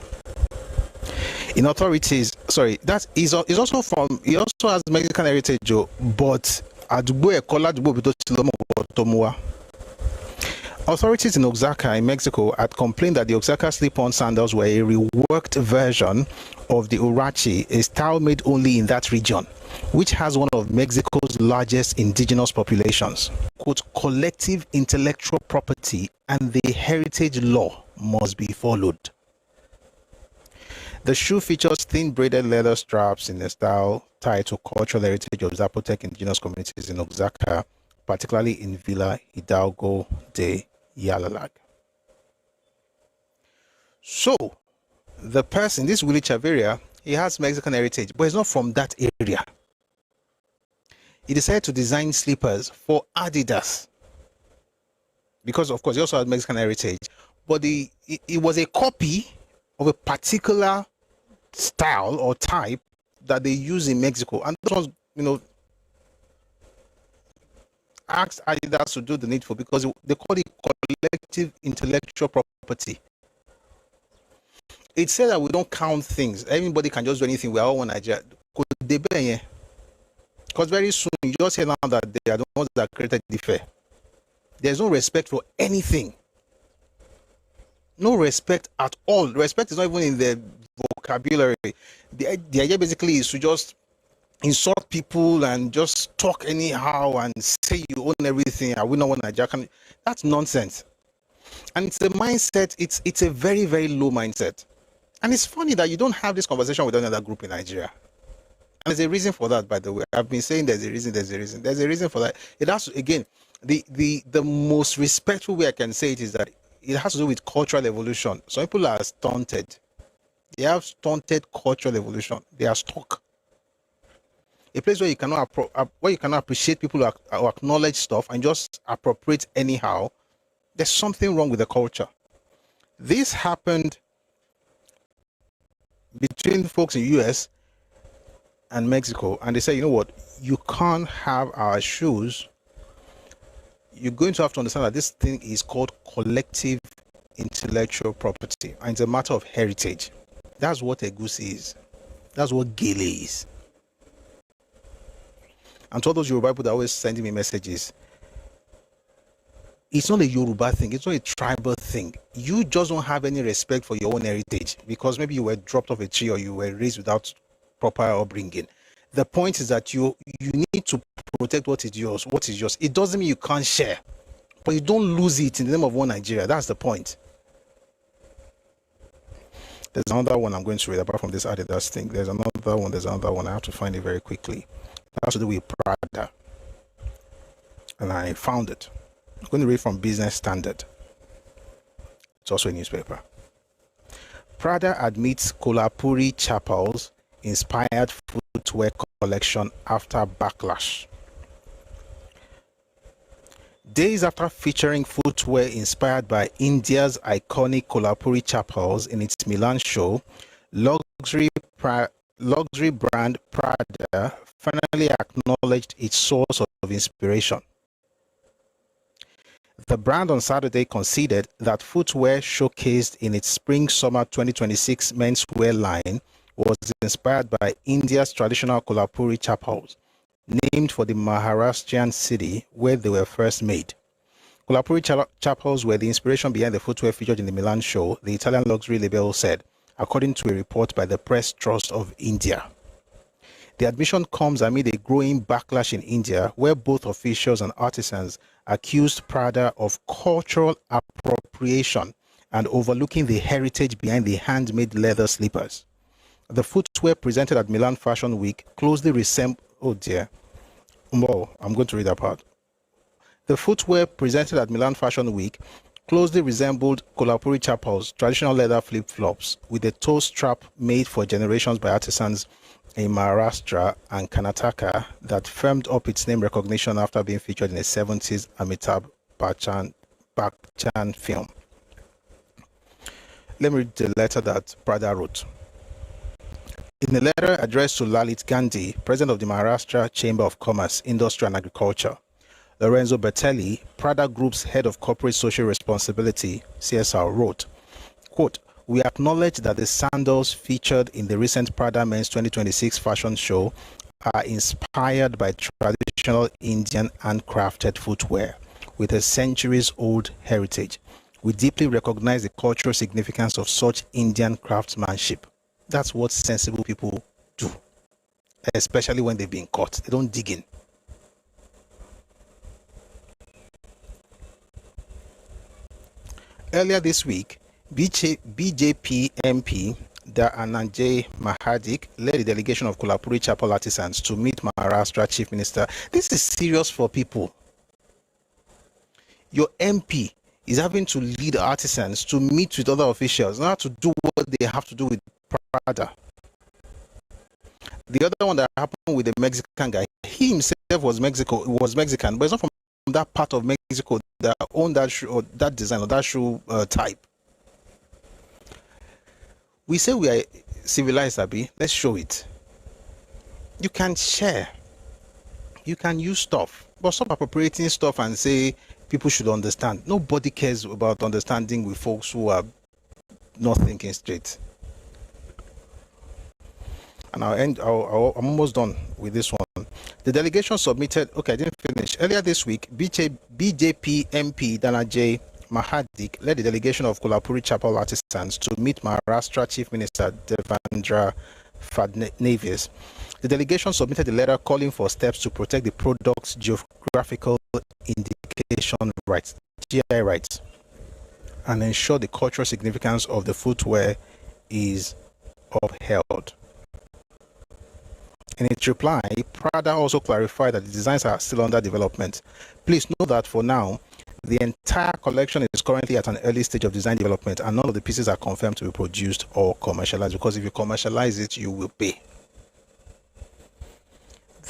In authorities, that is also from, he also has Mexican heritage, but authorities in Oaxaca in Mexico had complained that the Oaxaca slip-on sandals were a reworked version of the Urachi, a style made only in that region, which has one of Mexico's largest indigenous populations. Quote, collective intellectual property and the heritage law must be followed. The shoe features thin braided leather straps in a style tied to cultural heritage of Zapotec indigenous communities in Oaxaca, particularly in Villa Hidalgo de Yalalag. So, the person, this Willie Chavarria, he has Mexican heritage, but he's not from that area. He decided to design slippers for Adidas because, of course, he also had Mexican heritage, but it was a copy of a particular style or type that they use in Mexico, and those ones, asked Adidas to do the needful because they call it collective intellectual property. It said that we don't count things. Everybody can just do anything. We are all one Nigeria. Because very soon you just hear now that they are the ones that created the fair. There's no respect for anything. No respect at all. Respect is not even in the vocabulary. The idea basically is to just insult people and just talk anyhow and say you own everything. I will not want Nigeria. That's nonsense. And it's a mindset. It's a very, very low mindset. And it's funny that you don't have this conversation with another group in Nigeria. And there's a reason for that, by the way. I've been saying there's a reason for that. It has to, again, the most respectful way I can say it is that it has to do with cultural evolution. Some people are stunted. They have stunted cultural evolution. They are stuck. A place where you cannot appreciate people or acknowledge stuff and just appropriate anyhow There's something wrong with the culture. This happened between folks in US and Mexico, and they say, you know what, you can't have our shoes. You're going to have to understand that this thing is called collective intellectual property, and it's a matter of heritage. That's what egusi is. That's what gele is. And to all those Yoruba people that are always sending me messages, it's not a Yoruba thing. It's not a tribal thing. You just don't have any respect for your own heritage because maybe you were dropped off a tree or you were raised without proper upbringing. The point is that you need to protect what is yours. What is yours? It doesn't mean you can't share, but you don't lose it in the name of one Nigeria. That's the point. There's another one I'm going to read apart from this Adidas thing. There's another one. I have to find it very quickly. It has to do with Prada. And I found it. I'm going to read from Business Standard. It's also a newspaper. Prada admits Kolhapuri chapels inspired footwear collection after backlash. Days after featuring footwear inspired by India's iconic Kolhapuri chapels in its Milan show, luxury brand Prada finally acknowledged its source of inspiration. The brand on Saturday conceded that footwear showcased in its Spring-Summer 2026 menswear line was inspired by India's traditional Kolhapuri chapels, named for the Maharashtrian city where they were first made. Kolhapuri chapels were the inspiration behind the footwear featured in the Milan show, the Italian luxury label said, according to a report by the Press Trust of India. The admission comes amid a growing backlash in India, where both officials and artisans accused Prada of cultural appropriation and overlooking the heritage behind the handmade leather slippers. The footwear presented at Milan Fashion Week closely resembled... Oh dear. Oh, I'm going to read that part. The footwear presented at Milan Fashion Week closely resembled Kolhapuri chapels' traditional leather flip-flops with a toe strap made for generations by artisans in Maharashtra and Karnataka that firmed up its name recognition after being featured in a 70s Amitabh Bachchan film. Let me read the letter that Prada wrote. In a letter addressed to Lalit Gandhi, president of the Maharashtra Chamber of Commerce, Industry and Agriculture, Lorenzo Bertelli, Prada Group's head of corporate social responsibility, CSR, wrote, quote, "We acknowledge that the sandals featured in the recent Prada Men's 2026 fashion show are inspired by traditional Indian handcrafted footwear with a centuries-old heritage. We deeply recognize the cultural significance of such Indian craftsmanship." That's what sensible people do, especially when they've been caught. They don't dig in. Earlier this week, BJP MP Dhananjay Mahadik led a delegation of Kolhapuri chapel artisans to meet Maharashtra Chief Minister. This is serious for people. Your MP is having to lead artisans to meet with other officials, not to do what they have to do with Prada. The other one that happened with the Mexican guy, he himself was Mexican, but it's not from that part of Mexico that owned that shoe or that design or that shoe type. We say we are civilized, Abi. Let's show it. You can share. You can use stuff, but stop appropriating stuff and say people should understand. Nobody cares about understanding with folks who are not thinking straight. And I'm almost done with this one. The delegation submitted, okay, I didn't finish. Earlier this week, BJP MP Dhananjay Mahadik led a delegation of Kolhapuri chapel artisans to meet Maharashtra Chief Minister Devendra Fadnavis. The delegation submitted a letter calling for steps to protect the product's geographical indication rights, GI rights, and ensure the cultural significance of the footwear is upheld. In its reply, Prada also clarified that the designs are still under development. Please note that for now, the entire collection is currently at an early stage of design development and none of the pieces are confirmed to be produced or commercialized, because if you commercialize it, you will pay.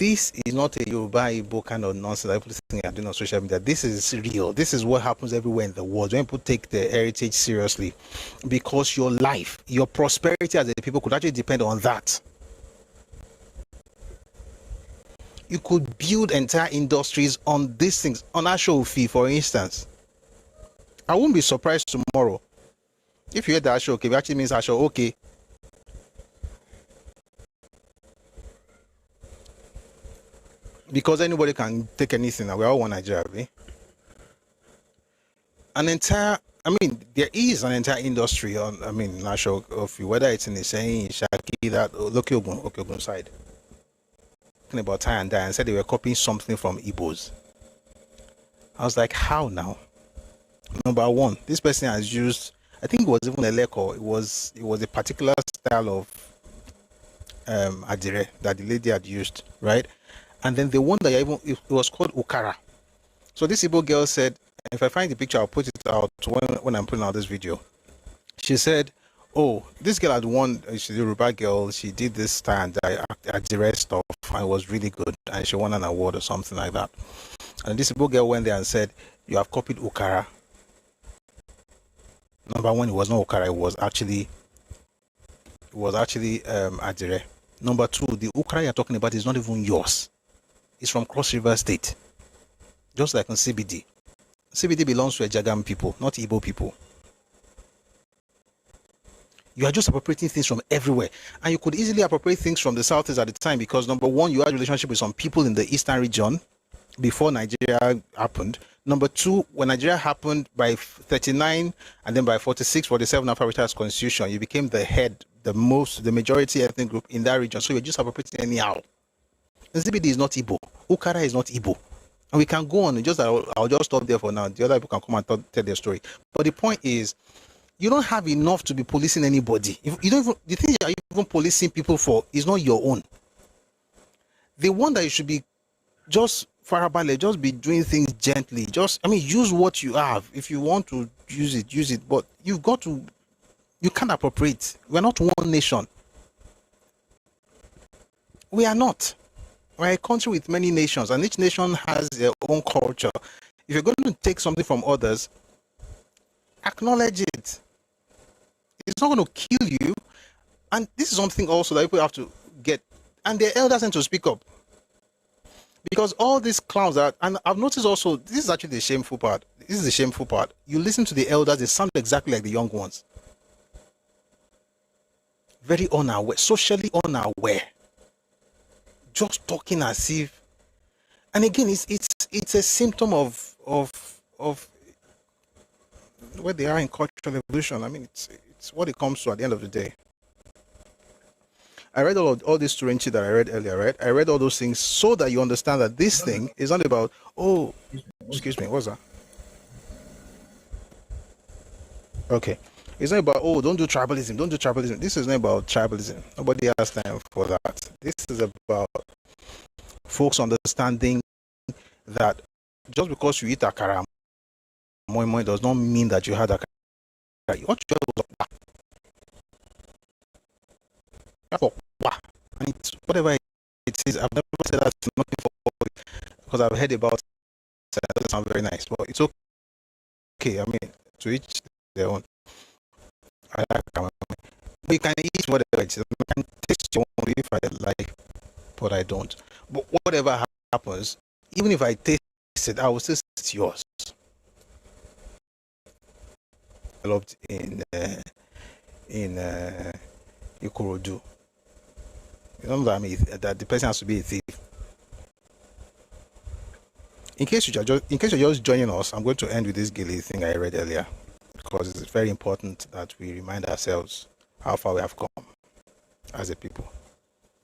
this is not a Yoruba Igbo kind of nonsense that people think are doing on social media. This is real. This is what happens everywhere in the world when people take their heritage seriously, because your life, your prosperity as a people could actually depend on that. You could build entire industries on these things. On Ashofi, for instance, I won't be surprised tomorrow if you hear that Ashofi, it actually means Ashofi. Because anybody can take anything, and we all want Nigeria. Eh? There is an entire industry on, national coffee, whether it's in the saying, Shaki, that Okeogun side. Talking about tie and dye, and said they were copying something from Igbos. I was like, how now? Number one, this person has used, I think it was even a leko, it was a particular style of adire that the lady had used, right? And then the one that it was called Ukara. So this Igbo girl said, if I find the picture, I'll put it out when I'm putting out this video. She said, oh, this girl had won, she's a Yoruba girl, she did this stand, adire stuff, and it was really good, and she won an award or something like that. And this Igbo girl went there and said, you have copied Ukara. Number one, it was not Ukara, it was actually adire. Number two, the Ukara you're talking about is not even yours. It's from Cross River State. Just like in CBD. CBD belongs to Ejagam people, not Igbo people. You are just appropriating things from everywhere. And you could easily appropriate things from the Southeast at the time because, number one, you had a relationship with some people in the Eastern region before Nigeria happened. Number two, when Nigeria happened by 39 and then by 46, 47 after Rita's constitution, you became the head, the majority ethnic group in that region. So you're just appropriating anyhow. CBD is not Igbo. Ukara is not Igbo. And we can go on. I'll just stop there for now. The other people can come and tell their story. But the point is, you don't have enough to be policing anybody. If you don't even, the thing you're even policing people for is not your own. The one that you should be just farabale, just be doing things gently. Use what you have. If you want to use it. But you can't appropriate. We're not one nation. We are not. We're a country with many nations, and each nation has their own culture. If you're going to take something from others, acknowledge it. It's not going to kill you. And this is something also that people have to get, and their elders need to speak up. Because all these clowns and I've noticed also, this is actually the shameful part. This is the shameful part. You listen to the elders, they sound exactly like the young ones. Very unaware, socially unaware. Just talking as if, and again, it's a symptom of where they are in cultural evolution. It's what it comes to at the end of the day. I read all this Turenchi that I read earlier, right? I read all those things so that you understand that this thing is not about, excuse me, what's that? Okay. It's not about, don't do tribalism. This is not about tribalism. Nobody has time for that. This is about folks understanding that just because you eat akara moi moi does not mean that you had akara. What you had was and it's whatever it is. I've never said that to nothing for it because I've heard about it. It doesn't sound very nice, but it's okay. To each their own. You can eat whatever it is. I can taste your own if I like, but I don't. But whatever happens, even if I taste it, I will still say it's yours. Developed in Ikorodu. You know that the person has to be a thief. In case you're just joining us, I'm going to end with this Gili thing I read earlier, because it's very important that we remind ourselves how far we have come as a people.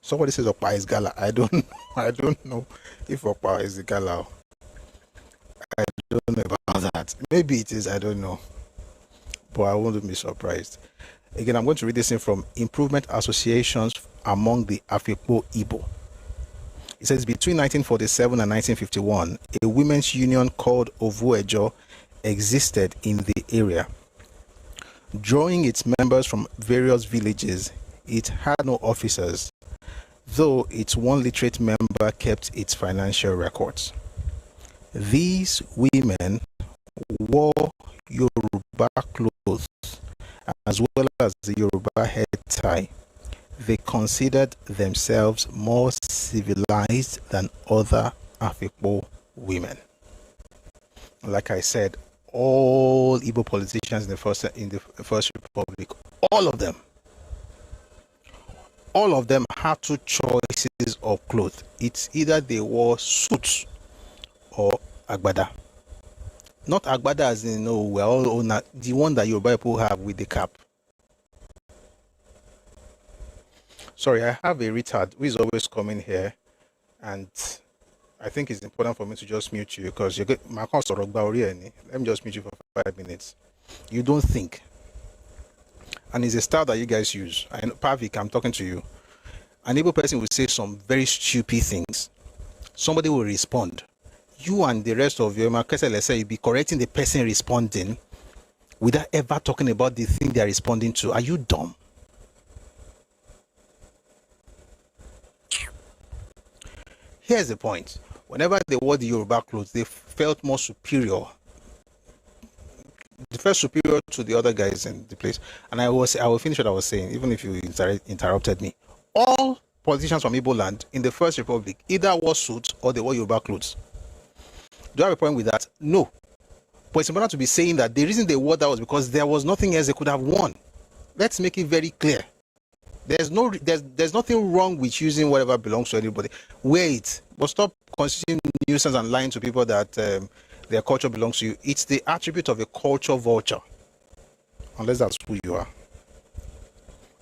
Somebody says Okpa is Gala. I don't know if Okpa is the Gala. I don't know about that. Maybe it is, I don't know. But I wouldn't be surprised. Again, I'm going to read this in from Improvement Associations Among the Afikpo Igbo. It says, between 1947 and 1951, a women's union called Ovuejo existed in the area. Drawing its members from various villages, it had no officers. though its one literate member kept its financial records. These women wore Yoruba clothes as well as the Yoruba head tie. They considered themselves more civilized than other Afikpo women. Like I said, all Igbo politicians in the first republic, all of them had two choices of clothes. It's either they wore suits or agbada. Not agbada as in, no, we're all the one that Yoruba people have with the cap. Sorry, I have a retard who is always coming here, and I think it's important for me to just mute you because you get my consort. Let me just mute you for 5 minutes. You don't think, and it's a style that you guys use. I know, Pavik, I'm talking to you. An able person will say some very stupid things. Somebody will respond. You and the rest of your market, let's say, you'll be correcting the person responding without ever talking about the thing they're responding to. Are you dumb? Here's the point. Whenever they wore the Yoruba clothes, they felt more superior. They felt superior to the other guys in the place. And I will finish what I was saying, even if you interrupted me. All politicians from Igbo land in the First Republic either wore suits or they wore Yoruba clothes. Do I have a point with that? No. But it's important to be saying that the reason they wore that was because there was nothing else they could have worn. Let's make it very clear. There's nothing wrong with using whatever belongs to anybody. Wear it, but stop constituting nuisance and lying to people that their culture belongs to you. It's the attribute of a culture vulture, unless that's who you are.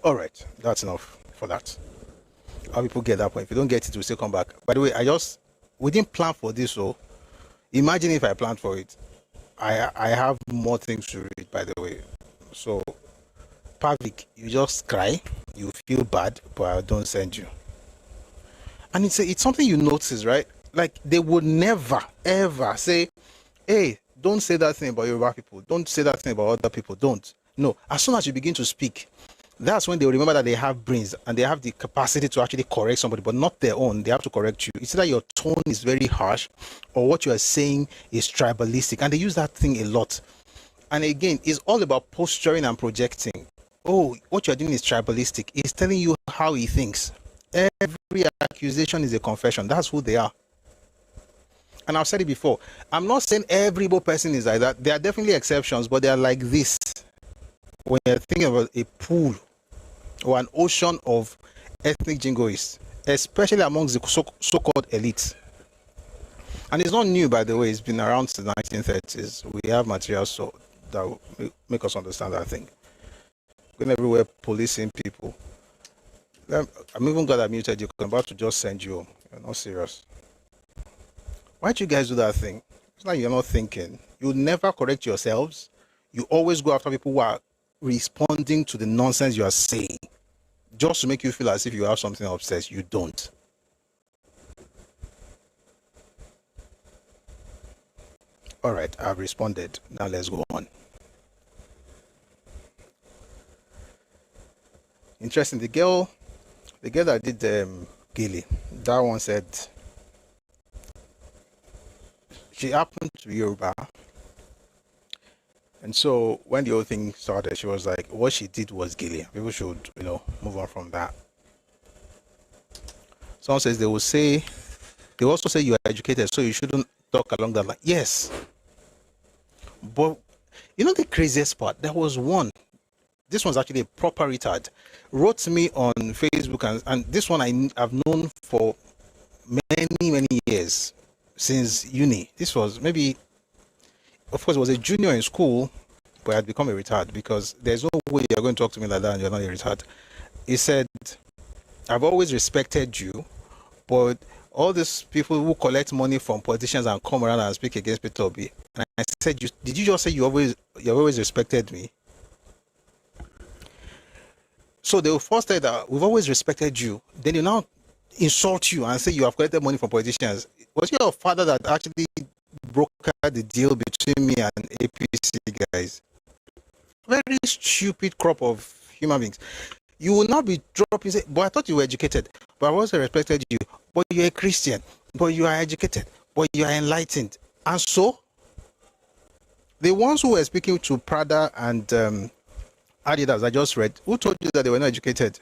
All right, that's enough for that. How people get that point? If you don't get it, we'll still come back. By the way, we didn't plan for this, so imagine if I planned for it. I have more things to read, by the way. So, Pavik, you just cry. You feel bad, but I don't send you. And it's something you notice, right? Like they would never, ever say, hey, don't say that thing about Yoruba people. Don't say that thing about other people. Don't. No. As soon as you begin to speak, that's when they will remember that they have brains and they have the capacity to actually correct somebody, but not their own. They have to correct you. It's either your tone is very harsh or what you are saying is tribalistic. And they use that thing a lot. And again, it's all about posturing and projecting. Oh, what you're doing is tribalistic. He's telling you how he thinks. Every accusation is a confession. That's who they are. And I've said it before. I'm not saying every Igbo person is like that. There are definitely exceptions, but they are like this. When you're thinking about a pool or an ocean of ethnic jingoists, especially amongst the so-called elite. And it's not new, by the way. It's been around since the 1930s. We have materials that will make us understand that thing. Going everywhere policing people. I'm even glad I muted you. I'm about to just send you home. You're not serious. Why don't you guys do that thing? It's like you're not thinking. You never correct yourselves. You always go after people who are responding to the nonsense you are saying, just to make you feel as if you have something upstairs. You don't. All right, I've responded. Now let's go on. Interesting. The girl that did Gilly, that one said she happened to be Yoruba. And so when the whole thing started, she was like, what she did was Gilly. People should, move on from that. Someone says they will also say you are educated, so you shouldn't talk along that line. Yes. But the craziest part, there was one. This one's actually a proper retard. Wrote to me on Facebook, and this one I've known for many years, since uni. This was maybe, of course, it was a junior in school, but I had become a retard because there's no way you're going to talk to me like that and you're not a retard. He said, I've always respected you, but all these people who collect money from politicians and come around and speak against Peter Obi. And I said, did you just say you always respected me? So they will first say that we've always respected you. Then you now insult you and say you have collected money from politicians. Was it your father that actually brokered the deal between me and APC guys? Very stupid crop of human beings. You will not be dropping, say, but I thought you were educated, but I also respected you, but you're a Christian, but you are educated, but you are enlightened. And so, the ones who were speaking to Prada and Adidas I just read, who told you that they were not educated?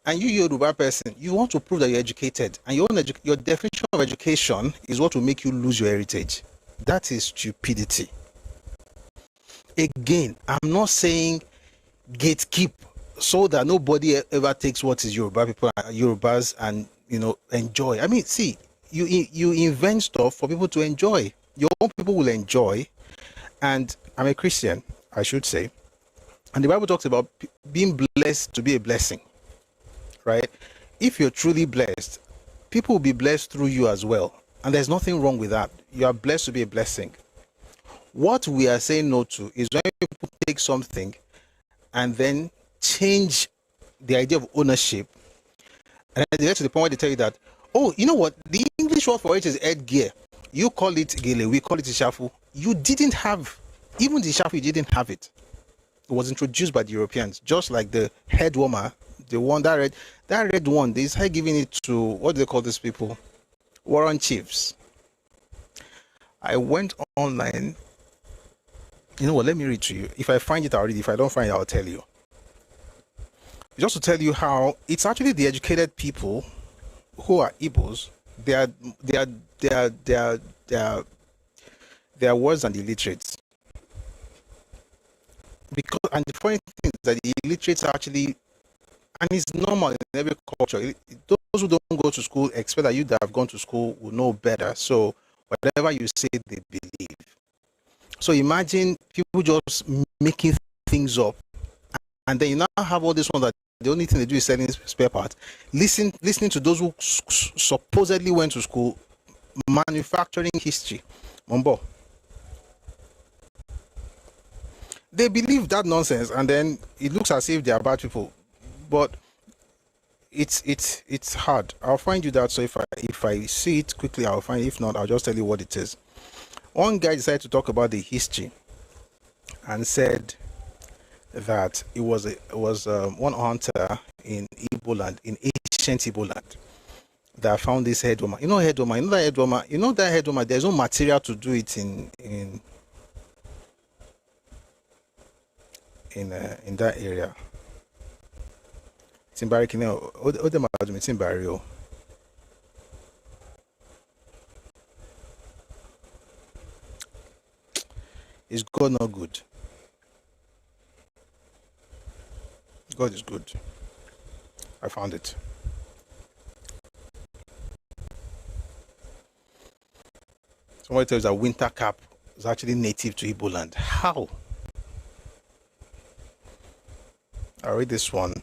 And you, Yoruba person, you want to prove that you're educated, and your definition of education is what will make you lose your heritage. That is stupidity. Again, I'm not saying gatekeep so that nobody ever takes what is Yorubas and enjoy. I mean, see, you invent stuff for people to enjoy. Your own people will enjoy. And I'm a Christian, I should say, and the Bible talks about being blessed to be a blessing, right? If you're truly blessed, people will be blessed through you as well, and there's nothing wrong with that. You are blessed to be a blessing. What we are saying no to is when people take something and then change the idea of ownership, and they get to the point where they tell you that, oh, you know what, the English word for it is headgear. You call it gele, we call it ishafu. You didn't have, even the ishafu, you didn't have it. It was introduced by the Europeans, just like the head warmer, the one that red one. They started giving it to, what do they call these people? Warren chiefs. I went online. You know what? Let me read to you. If I find it, I'll read it. If I don't find it, I'll tell you. Just to tell you how it's actually the educated people who are Igbos. They are worse than the illiterates. Because, and the funny thing is that the illiterates are actually, and it's normal in every culture. Those who don't go to school expect that you that have gone to school will know better. So whatever you say, they believe. So imagine people just making things up, and then you now have all this one that the only thing they do is selling spare parts. Listening to those who supposedly went to school, manufacturing history. Mombo. They believe that nonsense, and then it looks as if they are bad people. But it's hard. I'll find you that. So if I see it quickly, I'll find it. If not, I'll just tell you what it is. One guy decided to talk about the history and said that it was one hunter in Igbo land, in ancient Igbo land, that found this head warmer. You know head warmer. You know that head warmer. There's no material to do it in that area. Timbari Kineo, Timbari. Is God not good? God is good. I found it. Somebody tells that winter cap is actually native to Igbo land. How? I'll read this one.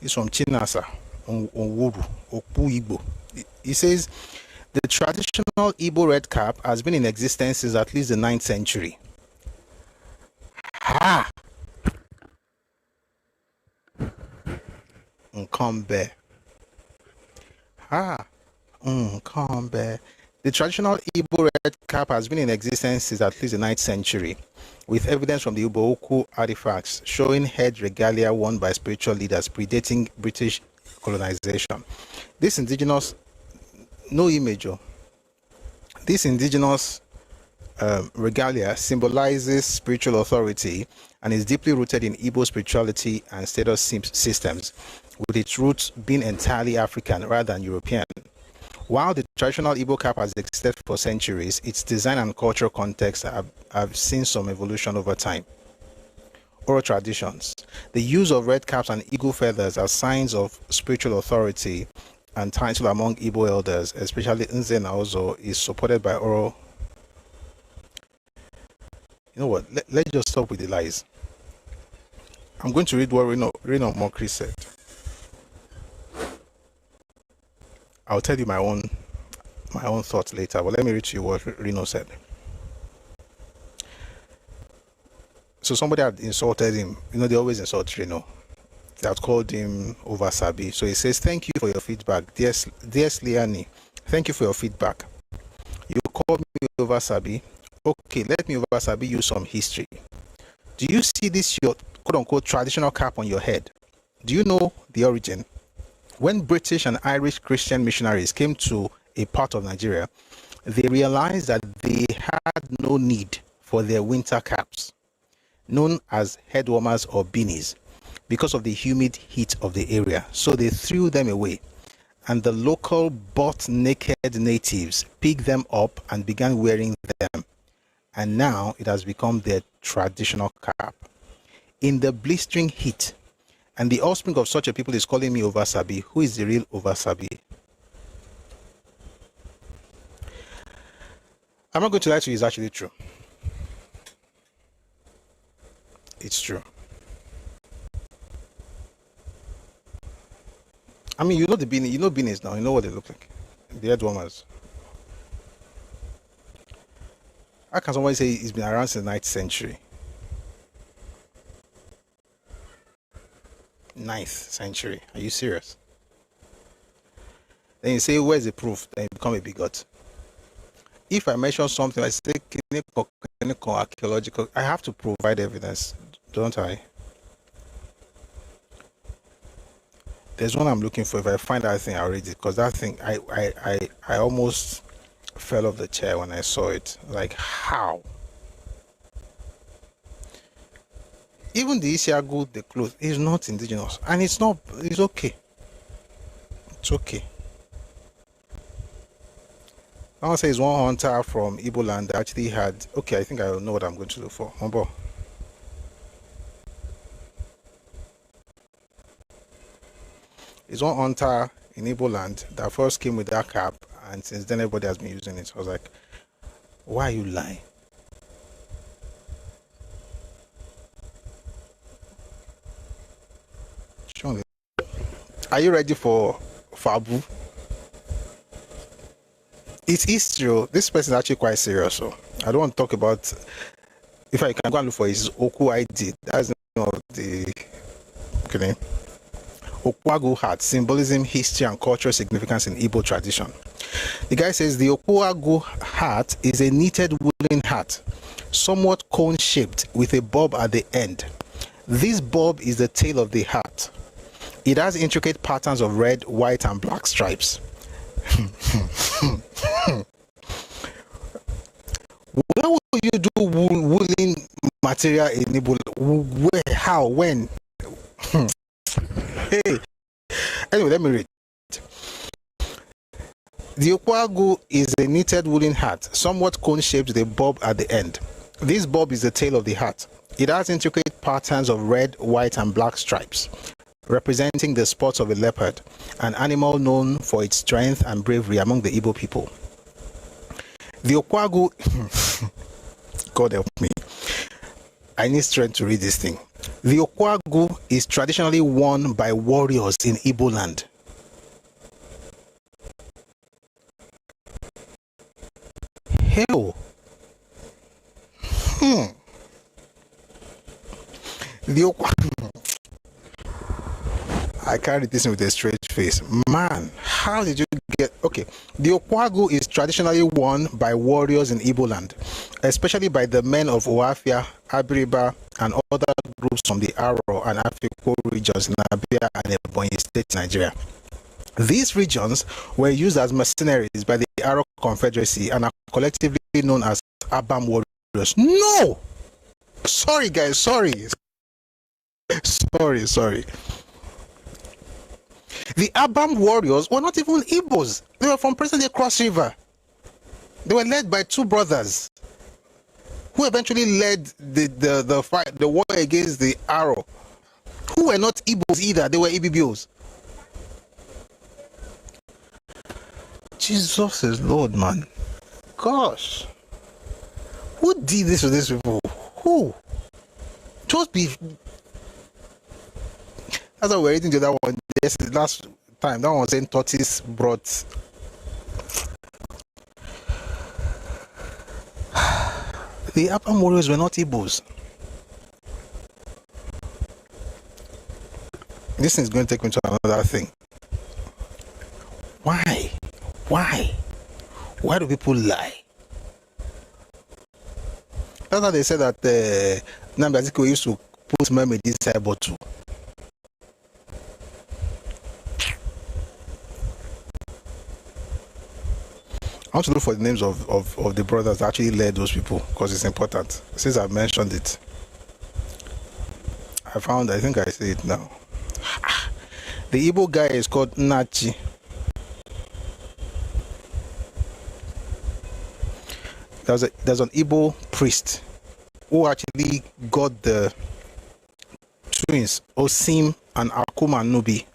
It's from Chinasa Onwuru Opu Igbo. He says, the traditional Igbo red cap has been in existence since at least the 9th century. Ha! Nkombe. Ha! Nkombe. The traditional Igbo red cap has been in existence since at least the 9th century, with evidence from the Uboku artifacts showing head regalia worn by spiritual leaders predating British colonization. This indigenous regalia symbolizes spiritual authority and is deeply rooted in Igbo spirituality and status systems, with its roots being entirely African rather than European. While the traditional Igbo cap has existed for centuries, its design and cultural context have seen some evolution over time. Oral traditions. The use of red caps and eagle feathers as signs of spiritual authority and title among Igbo elders, especially Nze na Ozo, is supported by oral. You know what? Let's just stop with the lies. I'm going to read what Reno Mokri said. I'll tell you my own thoughts later, but let me read to you what Reno said. So somebody had insulted him. You know, they always insult Reno. They had called him Oversabi. So he says, thank you for your feedback. Dear Sliani, thank you for your feedback. You called me Oversabi. Okay, let me over you some history. Do you see this your quote-unquote traditional cap on your head? Do you know the origin? When British and Irish Christian missionaries came to a part of Nigeria, they realized that they had no need for their winter caps, known as head warmers or beanies, because of the humid heat of the area. So they threw them away, and the local butt-naked natives picked them up and began wearing them. And now it has become their traditional cap. In the blistering heat, and the offspring of such a people is calling me Oversabi. Who is the real Oversabi? I'm not going to lie to you, it's actually true. It's true. I mean, you know the beanie, you know beanies now, you know what they look like. The head warmers. How can someone say it's been around since the 9th century? 9th century. Are you serious? Then you say, where's the proof? Then you become a bigot. If I mention something, I say clinical, archaeological, I have to provide evidence, don't I? There's one I'm looking for. If I find that thing, I'll read it. Because that thing, I almost fell off the chair when I saw it. Like, how? Even the Isiagu, the cloth, is not indigenous. And it's not, it's okay. It's okay. I want to say it's one hunter from Igbo land that actually had, okay, I think I know what I'm going to look for. Humbo. It's one hunter in Igbo land that first came with that cap, and since then everybody has been using it. I was like, why are you lying? Surely. Are you ready for Fabu? It is true. This person is actually quite serious. So I don't want to talk about. If I can go and look for his Oku ID, that's the name of the. Okay. Okwagu hat, symbolism, history, and cultural significance in Igbo tradition. The guy says the Okwagu hat is a knitted woolen hat, somewhat cone-shaped with a bob at the end. This bob is the tail of the hat. It has intricate patterns of red, white, and black stripes. Where will you do woolen material in Igbo? Where? How? When? Hey. Anyway, let me read. The Okwagu is a knitted woolen hat, somewhat cone-shaped with a bob at the end. This bob is the tail of the hat. It has intricate patterns of red, white, and black stripes, representing the spots of a leopard, an animal known for its strength and bravery among the Igbo people. The Okwagu, God help me, I need strength to read this thing. The Okwagu is traditionally worn by warriors in Igbo land. Hell. The Okwagu. I carried this with a straight face. Man, how did you get... Okay, the Okwagu is traditionally worn by warriors in Igbo land, especially by the men of Oafia, Abiriba, and other groups from the Aro and Afiko regions in Abia and Ebonyi State, Nigeria. These regions were used as mercenaries by the Aro Confederacy and are collectively known as Abam warriors. No! Sorry, guys, sorry. Sorry. The Abam warriors were not even Igbos. They were from present-day Cross River. They were led by two brothers who eventually led the fight, the war against the Aro, who were not Igbos either. They were Ibibios. Jesus is Lord, man. Gosh. Who did this to these people? Who? Just be... That's why we're reading the other one. This is last time. That one was saying tortoise brought. The Abam warriors were not Igbos. This is going to take me to another thing. Why? Why do people lie? That's how they said that Nnamdi Azikiwe used to put mermaid inside bottle. I want to look for the names of the brothers that actually led those people, because it's important. Since I've mentioned it, I think I see it now. The Igbo guy is called Nachi. There's an Igbo priest who actually got the twins Osim and Akuma Nubi,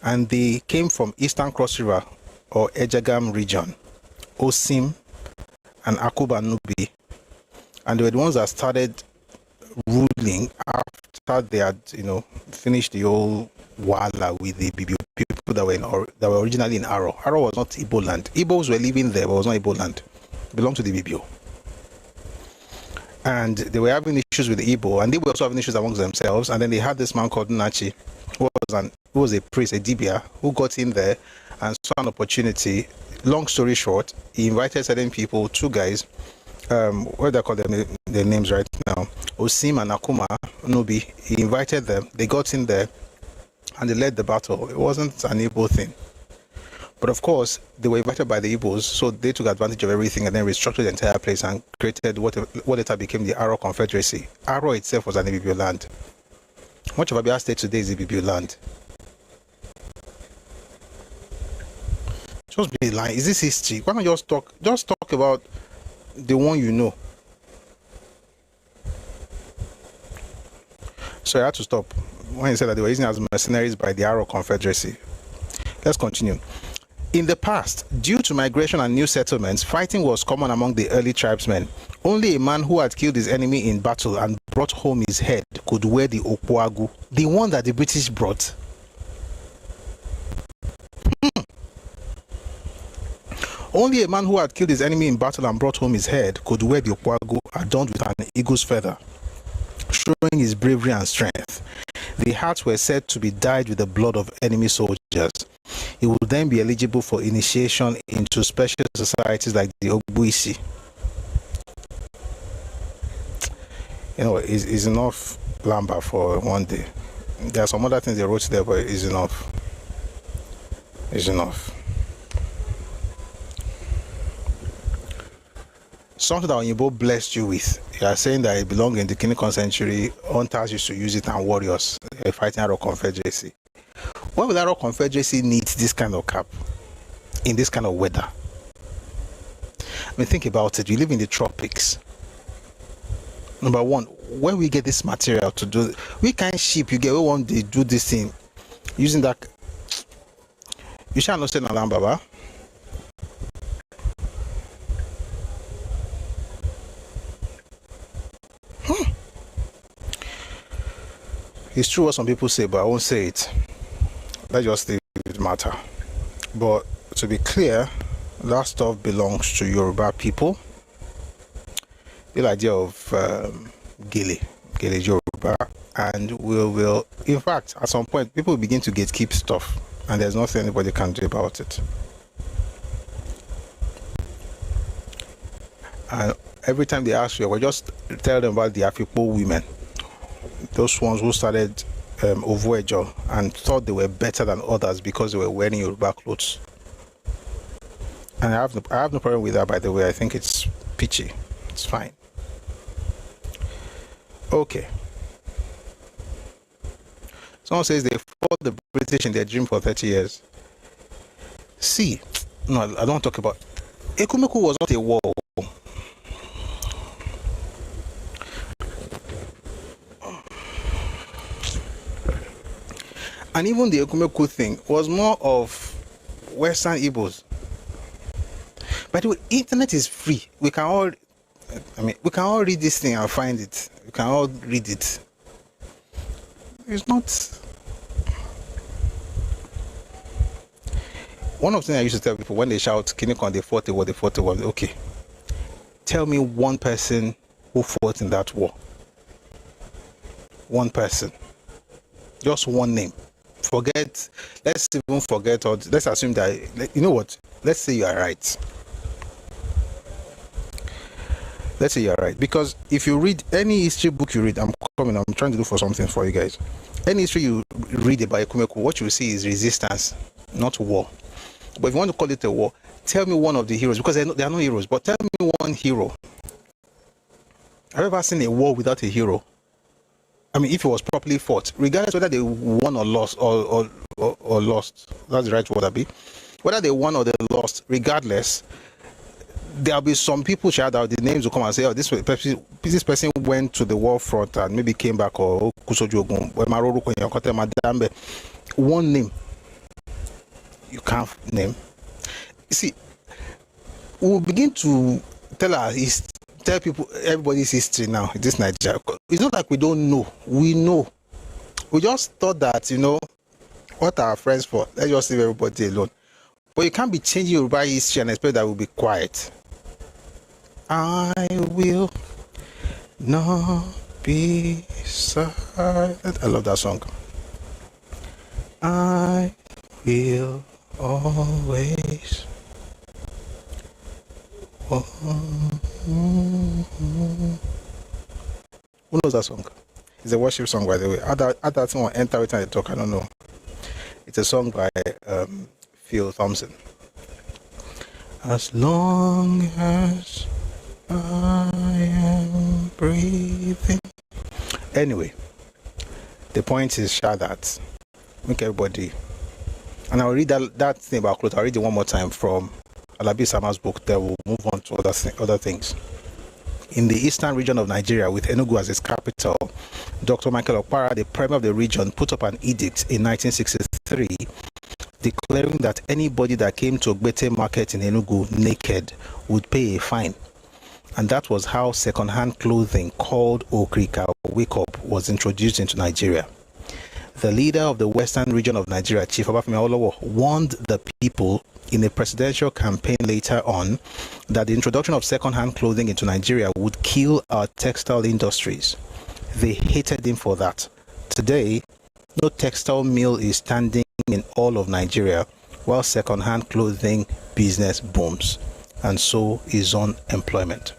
and they came from Eastern Cross River or Ejagam region. Osim and Akuba Nubi, and they were the ones that started ruling after they had, finished the whole wala with the Bibio people that were originally in Aro. Aro was not Igbo land. Igbos were living there, but it was not Igbo land. It belonged to the Bibio. And they were having issues with the Igbo, and they were also having issues amongst themselves. And then they had this man called Nachi, who was a priest, a Dibia, who got in there and saw an opportunity. Long story short, he invited certain people, two guys, what do I call them, their names right now, Osim and Akuma Nubi. He invited them, they got in there, and they led the battle. It wasn't an Igbo thing. But of course, they were invited by the Igbos, so they took advantage of everything and then restructured the entire place and created what later became the Aro Confederacy. Aro itself was an Ibibio land. Much of Abia State today is Ibibio land. Just be lying. Is this history? Why not just talk about the one you know? So I had to stop when he said that they were using as mercenaries by the Aro Confederacy. Let's continue. In the past, due to migration and new settlements, fighting was common among the early tribesmen. Only a man who had killed his enemy in battle and brought home his head could wear the okwagu, the one that the British brought. Only a man who had killed his enemy in battle and brought home his head could wear the okwagu adorned with an eagle's feather, showing his bravery and strength. The hats were said to be dyed with the blood of enemy soldiers. He would then be eligible for initiation into special societies like the Ogbuisi. It's enough Lamba for one day. There are some other things they wrote there, but it's enough. It's enough. Something that Onyibo blessed you with. You are saying that it belonged in the Kinnikon century. Hunters used to use it, and warriors fighting Aro Confederacy. Why would Aro Confederacy need this kind of cap in this kind of weather? I mean, think about it. We live in the tropics. Number one, where we get this material to do? We can't ship. You get one day do this thing using that. You shall not say Nalam Baba. It's true what some people say, but I won't say it. Let's just leave the matter. But to be clear, that stuff belongs to Yoruba people. The idea of Gele Yoruba, and will in fact at some point people will begin to gatekeep stuff, and there's nothing anybody can do about it. And every time they ask you, well, just tell them about the Afipo women, those ones who started Ovuejo and thought they were better than others because they were wearing Yoruba clothes. And I have no problem with that, by the way. I think it's peachy. It's fine. Okay. Someone says they fought the British in their dream for 30 years. See, no, I don't talk about. Ekumeku was not a war. And even the Ekumeku thing was more of Western Igbos. By the way, internet is free. We can all read this thing and find it. We can all read it. It's not. One of the things I used to tell people when they shout, Kinnikon, they fought a war, okay. Tell me one person who fought in that war. One person. Just one name. Let's even forget, or let's assume that, you know what? Let's say you are right. Let's say you're right. Because if you read any history book you read, I'm trying to do for something for you guys. Any history you read about Ekumeku, what you will see is resistance, not war. But if you want to call it a war, tell me one of the heroes, because there are no heroes, but tell me one hero. Have you ever seen a war without a hero? I mean, if it was properly fought, regardless whether they won or lost, or lost, that's the right word, Abi. Whether they won or they lost, regardless, there'll be some people shout out, the names will come and say, oh, this person went to the war front and maybe came back, or one name you can't name. You see, we'll begin to tell people everybody's history now in this Nigeria. It's not like we don't know. We know. We just thought that, what are our friends for? Let's just leave everybody alone. But you can't be changing Yoruba history and expect that we'll be quiet. I will not be silent. I love that song. I will always. Who knows that song? It's a worship song, by the way. Add that song, enter every time I talk. I don't know. It's a song by Phil Thompson. As long as I am breathing. Anyway, the point is that make everybody, and I'll read that thing about clothes. I'll read it one more time from Alabi Sama's book. Then we'll move on to other things. In the eastern region of Nigeria, with Enugu as its capital, Dr. Michael Okpara, the premier of the region, put up an edict in 1963 declaring that anybody that came to Ogbete market in Enugu naked would pay a fine. And that was how second-hand clothing called Okrika, Wake Up, was introduced into Nigeria. The leader of the western region of Nigeria, Chief Obafemi Awolowo, warned the people in a presidential campaign later on that the introduction of second-hand clothing into Nigeria would kill our textile industries. They hated him for that. Today, no textile mill is standing in all of Nigeria, while second-hand clothing business booms, and so is unemployment.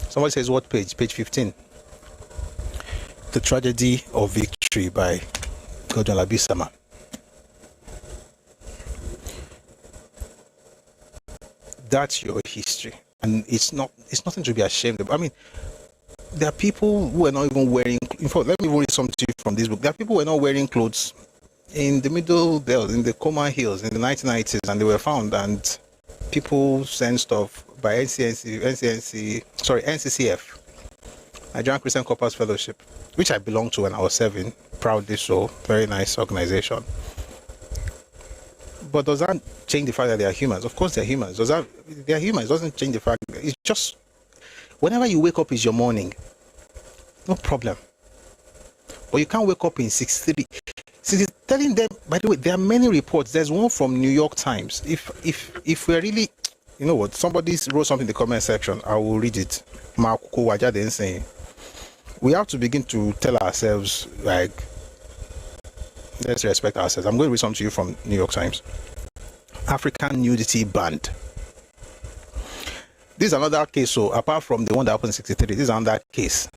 Somebody says, what page? Page 15. The Tragedy of Victory by Godwin Labisama. That's your history, and it's nothing to be ashamed of. I mean, there are people who are not even wearing. In fact, let me read something to you from this book. There are people who are not wearing clothes in the Middle Belt, in the Coman Hills, in the 1990s, and they were found, and people sent stuff by NCCF, Nigerian Christian Corpus Fellowship, which I belonged to when I was 7, proudly so. Very nice organization. But does that change the fact that they are humans? Of course, they're humans. They are humans. It doesn't change the fact. It's just whenever you wake up is your morning, no problem. But you can't wake up in 6:30. Since it's telling them, by the way, there are many reports. There's one from New York Times. If we're really, you know what, somebody wrote something in the comment section, I will read it. We have to begin to tell ourselves, like, let's respect ourselves. I'm going to read something to you from New York Times. African nudity banned. This is another case, so apart from the one that happened in 63, this is another case.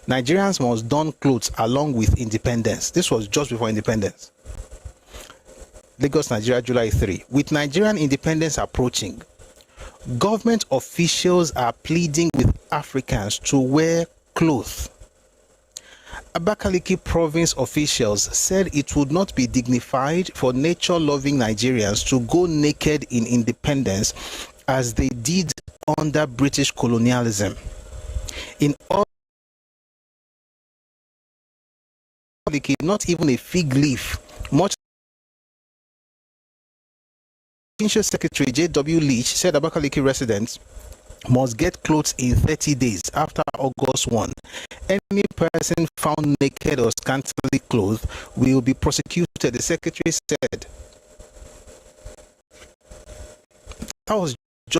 Nigerians must don clothes along with independence. This was just before independence. Lagos, Nigeria, July 3. With Nigerian independence approaching, government officials are pleading with Africans to wear clothes. Abakaliki province officials said it would not be dignified for nature-loving Nigerians to go naked in independence as they did under British colonialism. In all, not even a fig leaf, much. Provincial Secretary J.W. Leach said Abakaliki residents must get clothes in 30 days after August 1. Any person found naked or scantily clothed will be prosecuted, the secretary said. That was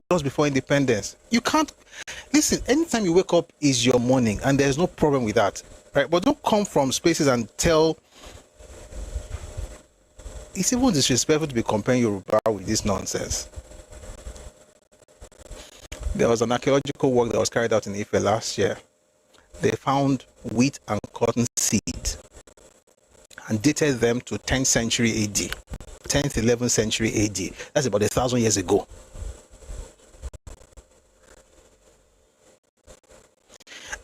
just before independence. You can't listen. Anytime you wake up is your morning, and there's no problem with that, right? But don't come from spaces and tell. It's even disrespectful to be comparing Yoruba with this nonsense. There was an archaeological work that was carried out in Ife last year. They found wheat and cotton seeds and dated them to 10th century AD, 10th, 11th century AD. That's about 1,000 years ago.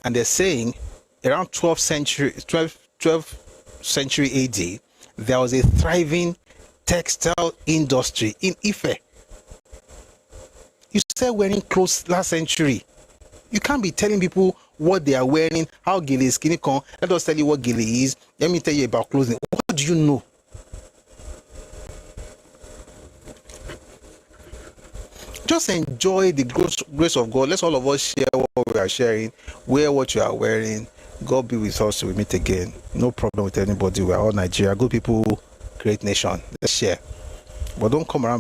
And they're saying around 12th century AD, there was a thriving textile industry in Ife. You started wearing clothes last century. You can't be telling people what they are wearing, how Gele is skinny con. Let us tell you what Gele is. Let me tell you about clothing. What do you know? Just enjoy the grace of God. Let's all of us share what we are sharing. Wear what you are wearing. God be with us till we meet again. No problem with anybody. We are all Nigeria. Good people, great nation. Let's share. But don't come around